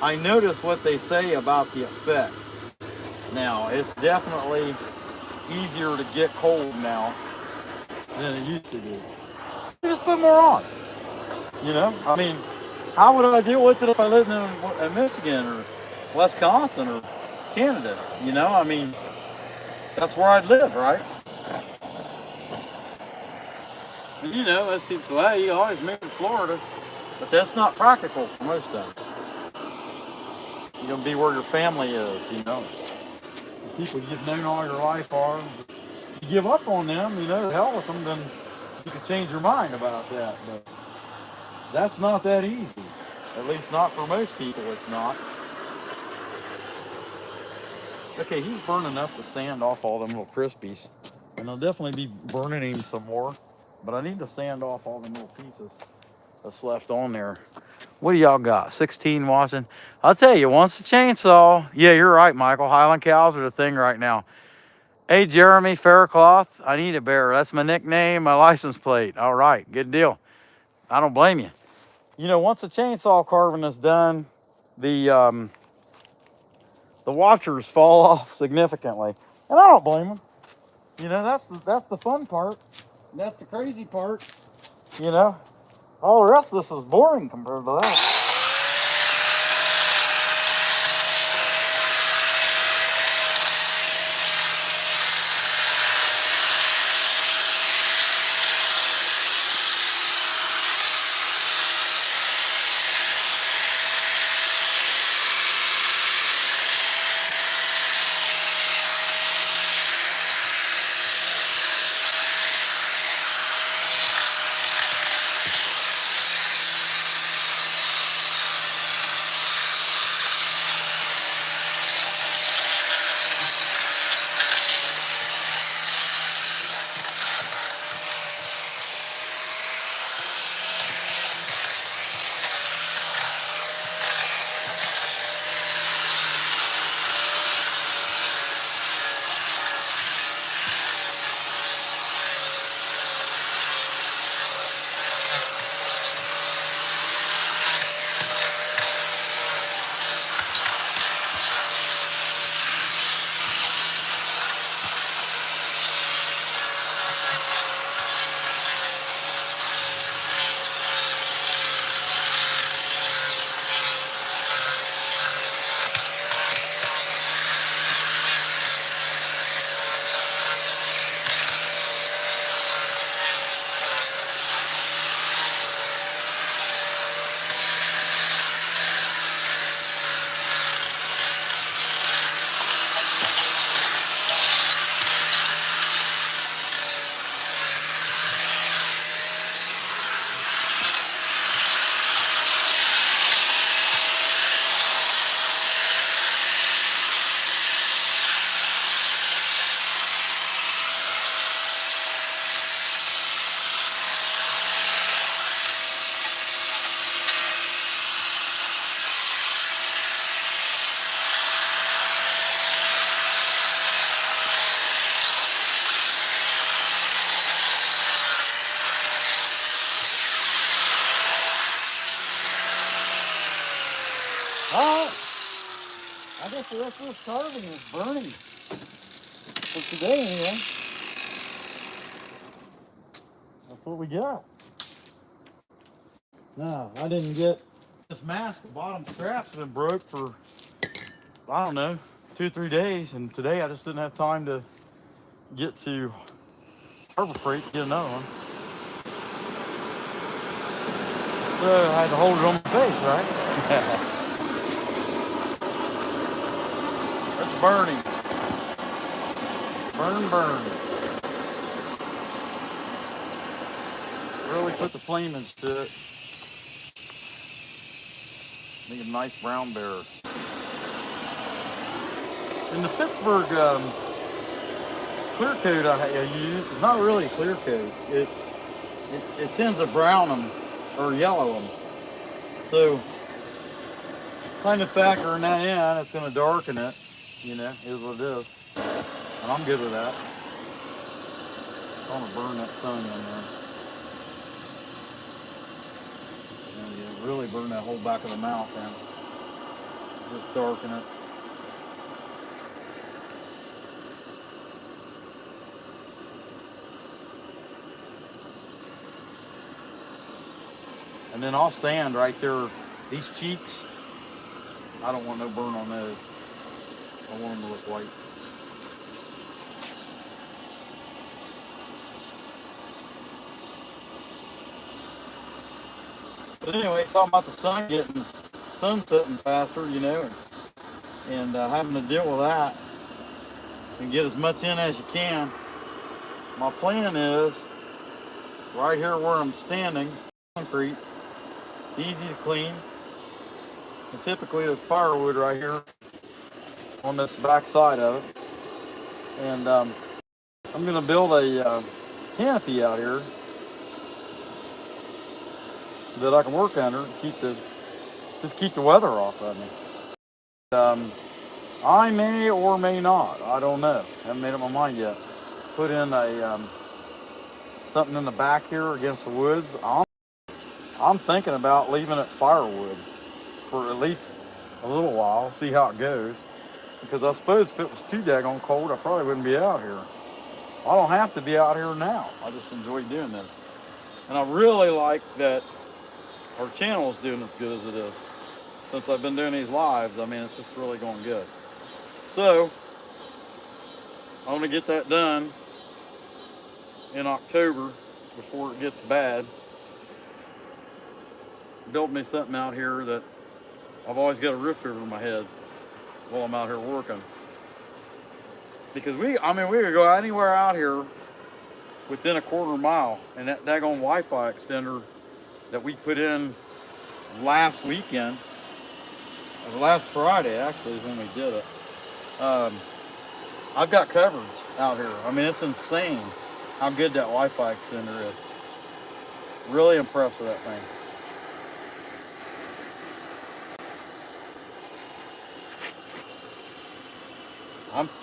I notice what they say about the effect. Now, it's definitely easier to get cold now than it used to be. You just put more on. You know, I mean, how would I deal with it if I lived in Michigan or Wisconsin or Canada? You know, I mean, that's where I'd live, right? And you know, most people say, hey, you always move to Florida, but that's not practical for most of them. You're gonna be where your family is, you know. The people you've known all your life are. You give up on them, you know, hell with them, then you can change your mind about that. But that's not that easy. At least not for most people, it's not. Okay, he's burning enough to sand off all them little crispies. And I'll definitely be burning him some more. But I need to sand off all the little pieces that's left on there. What do y'all got? 16 watching? I'll tell you, once the chainsaw, yeah, you're right, Michael. Highland cows are the thing right now. Hey, Jeremy Faircloth, I need a bear. That's my nickname, my license plate. All right, good deal. I don't blame you. You know, once the chainsaw carving is done, the watchers fall off significantly, and I don't blame them. You know, that's the fun part. That's the crazy part. You know, all the rest of this is boring compared to that. Alright, I guess the rest of this carving is burning for today anyway. That's what we got. No, I didn't get this mast. The bottom strap's been broke for, I don't know, 2 or 3 days, and today I just didn't have time to get to Harbor Freight to get another one. So I had to hold it on my face, right? It's burning. Burn, burn. Really put the flame into it. Make a nice brown bear. And the Pittsburgh clear coat I use is not really a clear coat. It tends to brown them or yellow them. So kind of factoring that in, it's going to darken it. You know, is what it is. And I'm good with that. I want to burn that sun in there. And you really burn that whole back of the mouth in. Just darken it. And then I'll sand right there, these cheeks. I don't want no burn on those. I want them to look white. But anyway, talking about the sun setting faster, you know, and having to deal with that and get as much in as you can. My plan is right here where I'm standing, concrete. Easy to clean. And typically there's firewood right here on this back side of it. And I'm going to build a canopy out here that I can work under and keep the weather off of me. I may or may not, I don't know. Haven't made up my mind yet. Put in a something in the back here against the woods. I'm thinking about leaving it firewood for at least a little while, see how it goes. Because I suppose if it was too daggone cold, I probably wouldn't be out here. I don't have to be out here now. I just enjoy doing this. And I really like that our channel is doing as good as it is. Since I've been doing these lives, I mean, it's just really going good. So, I want to get that done in October before it gets bad. Built me something out here that I've always got a roof over my head while I'm out here working. Because we could go anywhere out here within a quarter mile, and that daggone Wi-Fi extender that we put in last weekend, or last Friday actually is when we did it. I've got coverage out here. I mean, it's insane how good that Wi-Fi extender is. Really impressed with that thing.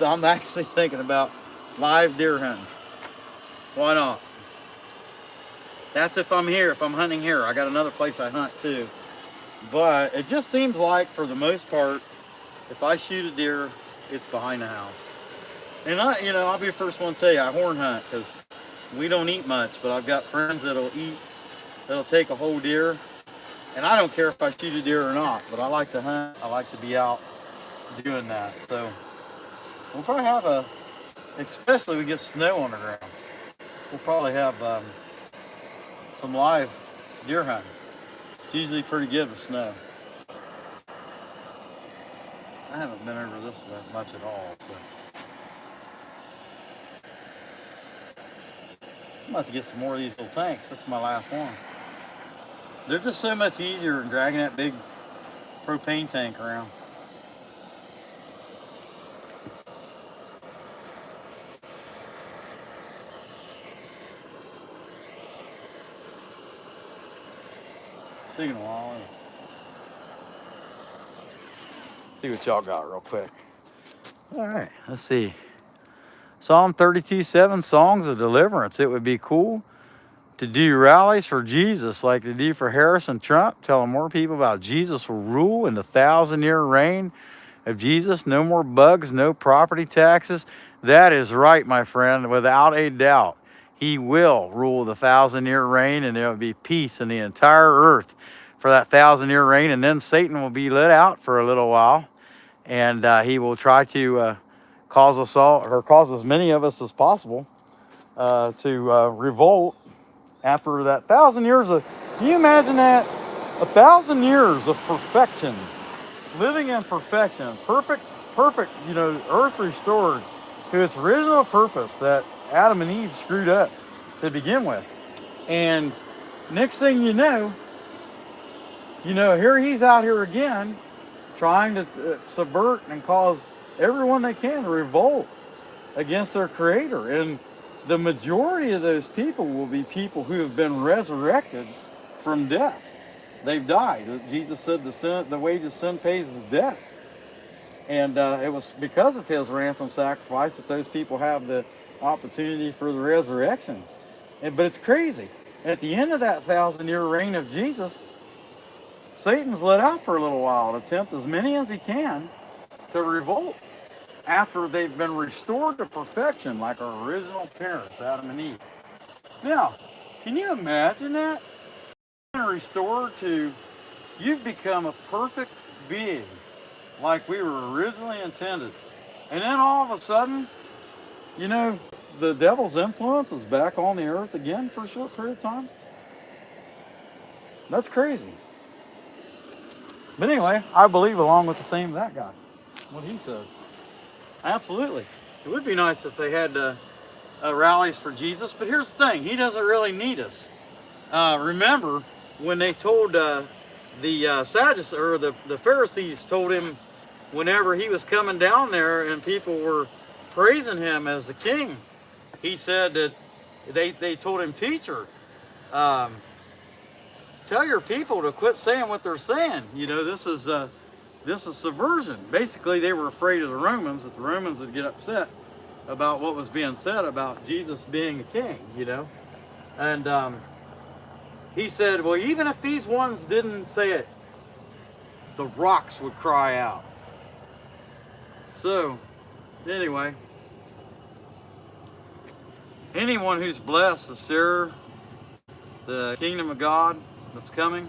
I'm actually thinking about live deer hunting. Why not? That's if I'm here, if I'm hunting here. I got another place I hunt too. But it just seems like, for the most part, if I shoot a deer, it's behind the house. And I'll be the first one to tell you, I horn hunt because we don't eat much, but I've got friends that'll take a whole deer. And I don't care if I shoot a deer or not, but I like to hunt. I like to be out doing that. So we'll probably have especially we get snow on the ground, we'll probably have some live deer hunting. It's usually pretty good with snow. I haven't been over this way much at all. So I'm about to get some more of these little tanks. This is my last one. They're just so much easier than dragging that big propane tank around. Taking a while. See what y'all got real quick. All right, let's see. Psalm 32:7, songs of deliverance. It would be cool to do rallies for Jesus like they do for Harris and Trump, telling more people about Jesus will rule in the 1,000-year reign of Jesus. No more bugs, no property taxes. That is right, my friend, without a doubt. He will rule the 1,000-year reign, and there will be peace in the entire earth for that 1,000-year reign. And then Satan will be let out for a little while, and he will try to cause us all, or cause as many of us as possible to revolt after that 1,000 years of, can you imagine that? 1,000 years of perfection, living in perfection, perfect, earth restored to its original purpose that Adam and Eve screwed up to begin with. And next thing you know, You know, here he's out here again trying to subvert and cause everyone they can to revolt against their creator. And the majority of those people will be people who have been resurrected from death. They've died. Jesus said the wages of sin pays is death. And it was because of his ransom sacrifice that those people have the opportunity for the resurrection. But it's crazy. At the end of that 1,000-year reign of Jesus, Satan's let out for a little while to tempt as many as he can to revolt after they've been restored to perfection like our original parents, Adam and Eve. Now, can you imagine that? Restored to, you've become a perfect being like we were originally intended. And then all of a sudden, you know, the devil's influence is back on the earth again for a short period of time. That's crazy. But anyway, I believe along with the same that guy, what he said. Absolutely. It would be nice if they had rallies for Jesus, but here's the thing, he doesn't really need us. Remember when they told the Sadducees, or the Pharisees told him whenever he was coming down there and people were praising him as the king, he said that they told him, teacher, tell your people to quit saying what they're saying. You know, this is subversion. Basically, they were afraid of the Romans, that the Romans would get upset about what was being said about Jesus being a king, you know. And he said, well, even if these ones didn't say it, the rocks would cry out. So, anyway, anyone who's blessed to share the kingdom of God that's coming,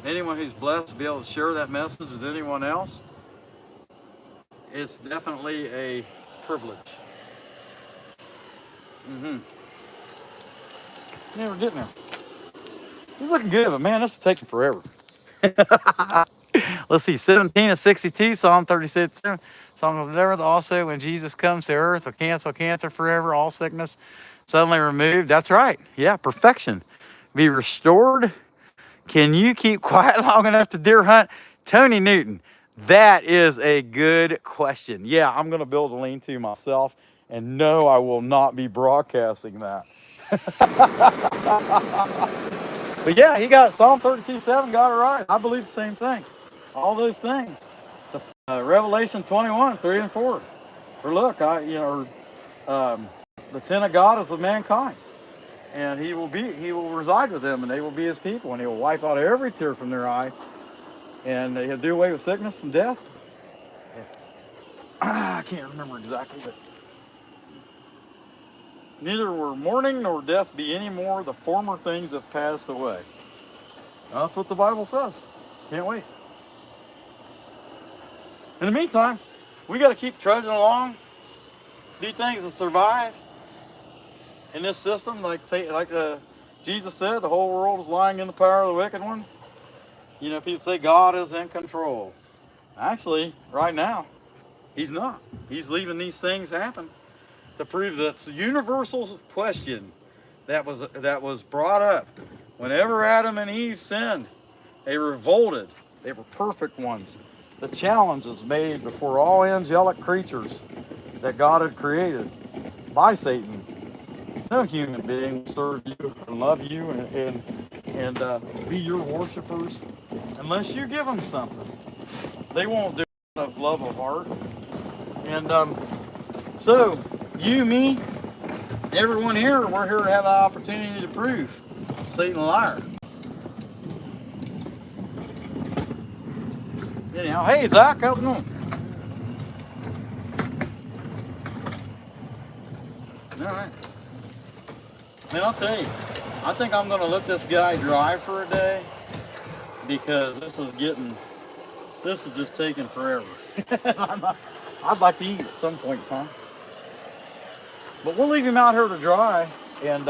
anyone who's blessed to be able to share that message with anyone else, it's definitely a privilege. Yeah, we're getting there. He's looking good, but man, this is taking forever. Let's see, 17 of 62, Psalm 36, Psalm of Deliverance. Also, when Jesus comes to earth, will cancel cancer forever, all sickness suddenly removed. That's right. Yeah, perfection. Be restored. Can you keep quiet long enough to deer hunt? Tony Newton, that is a good question. Yeah, I'm going to build a lean-to myself, and no, I will not be broadcasting that. But yeah, he got Psalm 32:7, got it right. I believe the same thing. All those things. Revelation 21, 3 and 4. For look, the tent of God is of mankind, and he will reside with them, and they will be his people, and he will wipe out every tear from their eye, and he'll do away with sickness and death. I can't remember exactly, but neither will mourning nor death be any more. The former things have passed away. That's what the Bible says. Can't wait. In the meantime, we got to keep trudging along, do things to survive in this system. Like Jesus said, the whole world is lying in the power of the wicked one. You know, people say God is in control. Actually, right now, he's not. He's leaving these things happen to prove that the universal question that was brought up whenever Adam and Eve sinned. They revolted. They were perfect ones. The challenge is made before all angelic creatures that God had created by Satan. No human being will serve you and love you and be your worshipers unless you give them something. They won't do it out of love of art. And so, you, me, everyone here, we're here to have the opportunity to prove Satan a liar. Anyhow, hey Zach, how's it going? All right. Man, I'll tell you, I think I'm going to let this guy dry for a day because this is just taking forever. I'd like to eat at some point in time. But we'll leave him out here to dry and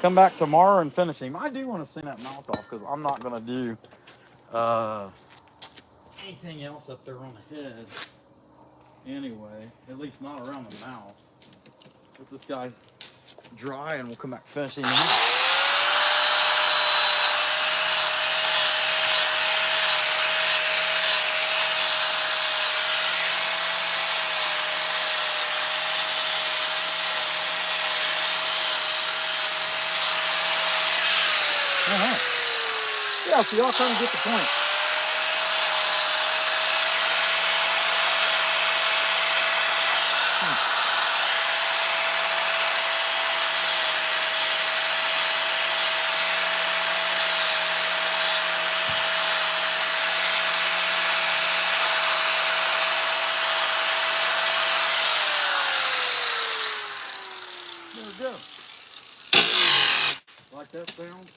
come back tomorrow and finish him. I do want to send that mouth off because I'm not going to do anything else up there on the head anyway, at least not around the mouth. Let this guy dry and we'll come back finishing him. yeah, so y'all kind of get the point. There we go. Like that sound?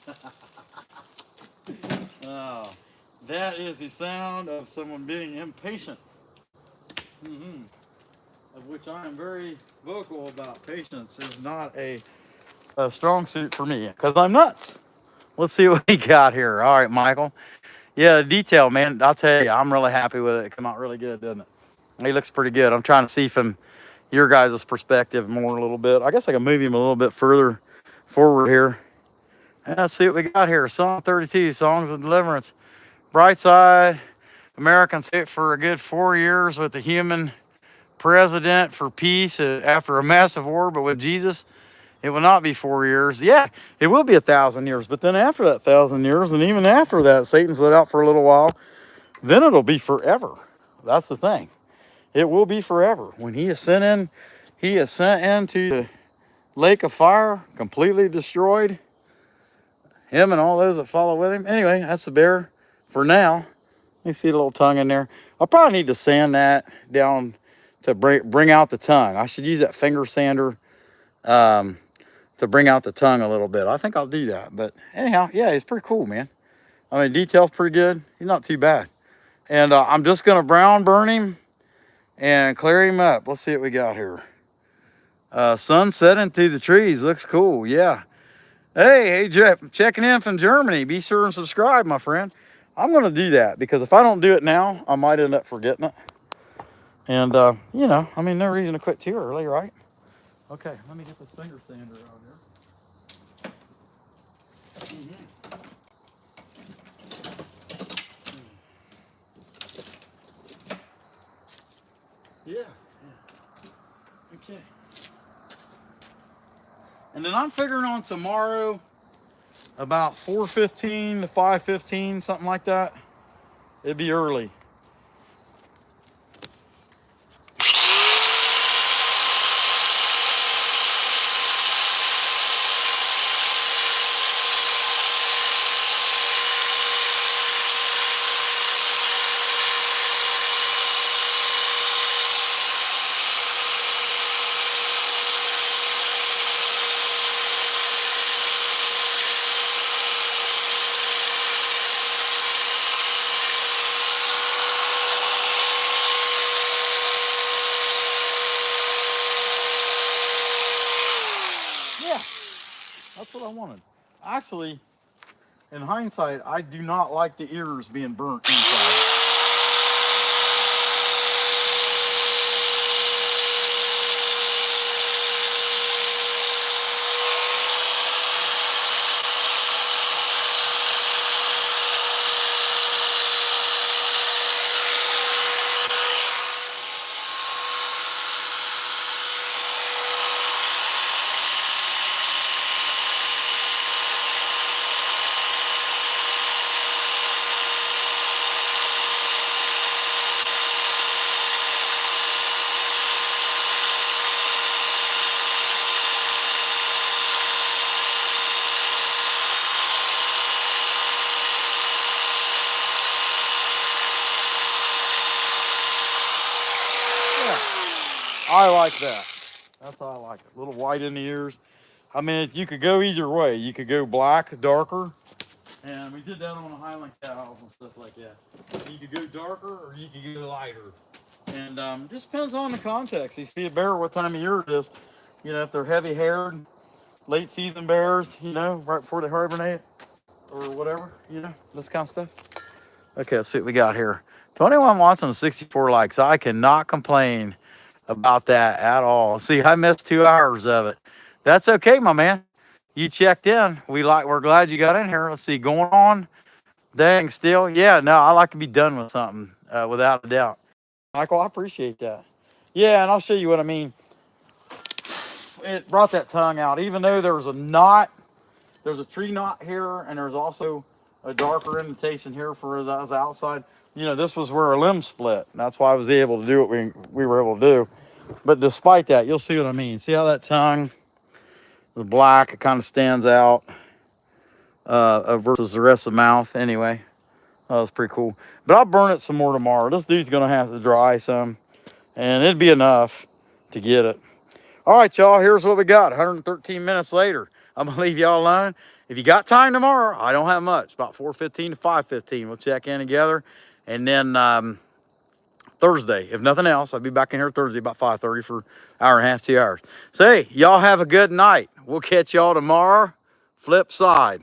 Oh, that is the sound of someone being impatient. Of which I am very vocal about. Patience is not a strong suit for me because I'm nuts. Let's see what we got here. All right, Michael. Yeah, the detail, man. I'll tell you, I'm really happy with it. It came out really good, doesn't it? He looks pretty good. I'm trying to see from your guys' perspective more a little bit. I guess I can move him a little bit further forward here. And let's see what we got here. Psalm 32, Songs of Deliverance. Bright side, Americans hit for a good 4 years with the human president for peace after a massive war, but with Jesus, it will not be 4 years. Yeah, it will be 1,000 years, but then after that 1,000 years, and even after that, Satan's let out for a little while, then it'll be forever. That's the thing. It will be forever. When he is sent into the lake of fire, completely destroyed, him and all those that follow with him. Anyway, that's the bear for now. You see the little tongue in there. I'll probably need to sand that down to bring out the tongue. I should use that finger sander to bring out the tongue a little bit. I think I'll do that. But anyhow, yeah, he's pretty cool, man. I mean, detail's pretty good. He's not too bad. And I'm just going to brown burn him and clear him up. Let's see what we got here. Sun setting through the trees. Looks cool. Yeah. Hey, Jeff, checking in from Germany. Be sure and subscribe, my friend. I'm going to do that because if I don't do it now, I might end up forgetting it. And, you know, I mean, no reason to quit too early, right? Okay, let me get this finger sander out here. Yeah. Okay. And then I'm figuring on tomorrow about 4:15 to 5:15, something like that. It'd be early. Yeah, that's what I wanted. Actually, in hindsight, I do not like the ears being burnt inside. I like that. That's how I like it. A little white in the ears. I mean, you could go either way. You could go black, darker, and we did that on the Highland cows and stuff like that. You could go darker or you could go lighter. And just depends on the context. You see a bear, what time of year it is. You know, if they're heavy-haired, late season bears, you know, right before they hibernate or whatever, you know, this kind of stuff. Okay, let's see what we got here. 21 watts and 64 likes. I cannot complain about that at all. See, I missed 2 hours of it. That's okay, my man. You checked in. We're glad you got in here. Let's see, going on. Dang, still. Yeah, no, I like to be done with something, without a doubt. Michael, I appreciate that. Yeah, and I'll show you what I mean. It brought that tongue out, even though there was a knot. There's a tree knot here, and there's also a darker indentation here for the outside. You know, this was where our limb split. And that's why I was able to do what we were able to do. But despite that, you'll see what I mean. See how that tongue, the black, it kind of stands out versus the rest of the mouth. Anyway, that was pretty cool. But I'll burn it some more tomorrow. This dude's gonna have to dry some, and it'd be enough to get it. All right, y'all, here's what we got. 113 minutes later. I'm gonna leave y'all alone. If you got time tomorrow, I don't have much, about 4:15 to 5:15. We'll check in together. And then Thursday, if nothing else, I'll be back in here Thursday about 5:30 for an hour and a half, 2 hours. So, hey, y'all have a good night. We'll catch y'all tomorrow. Flip side.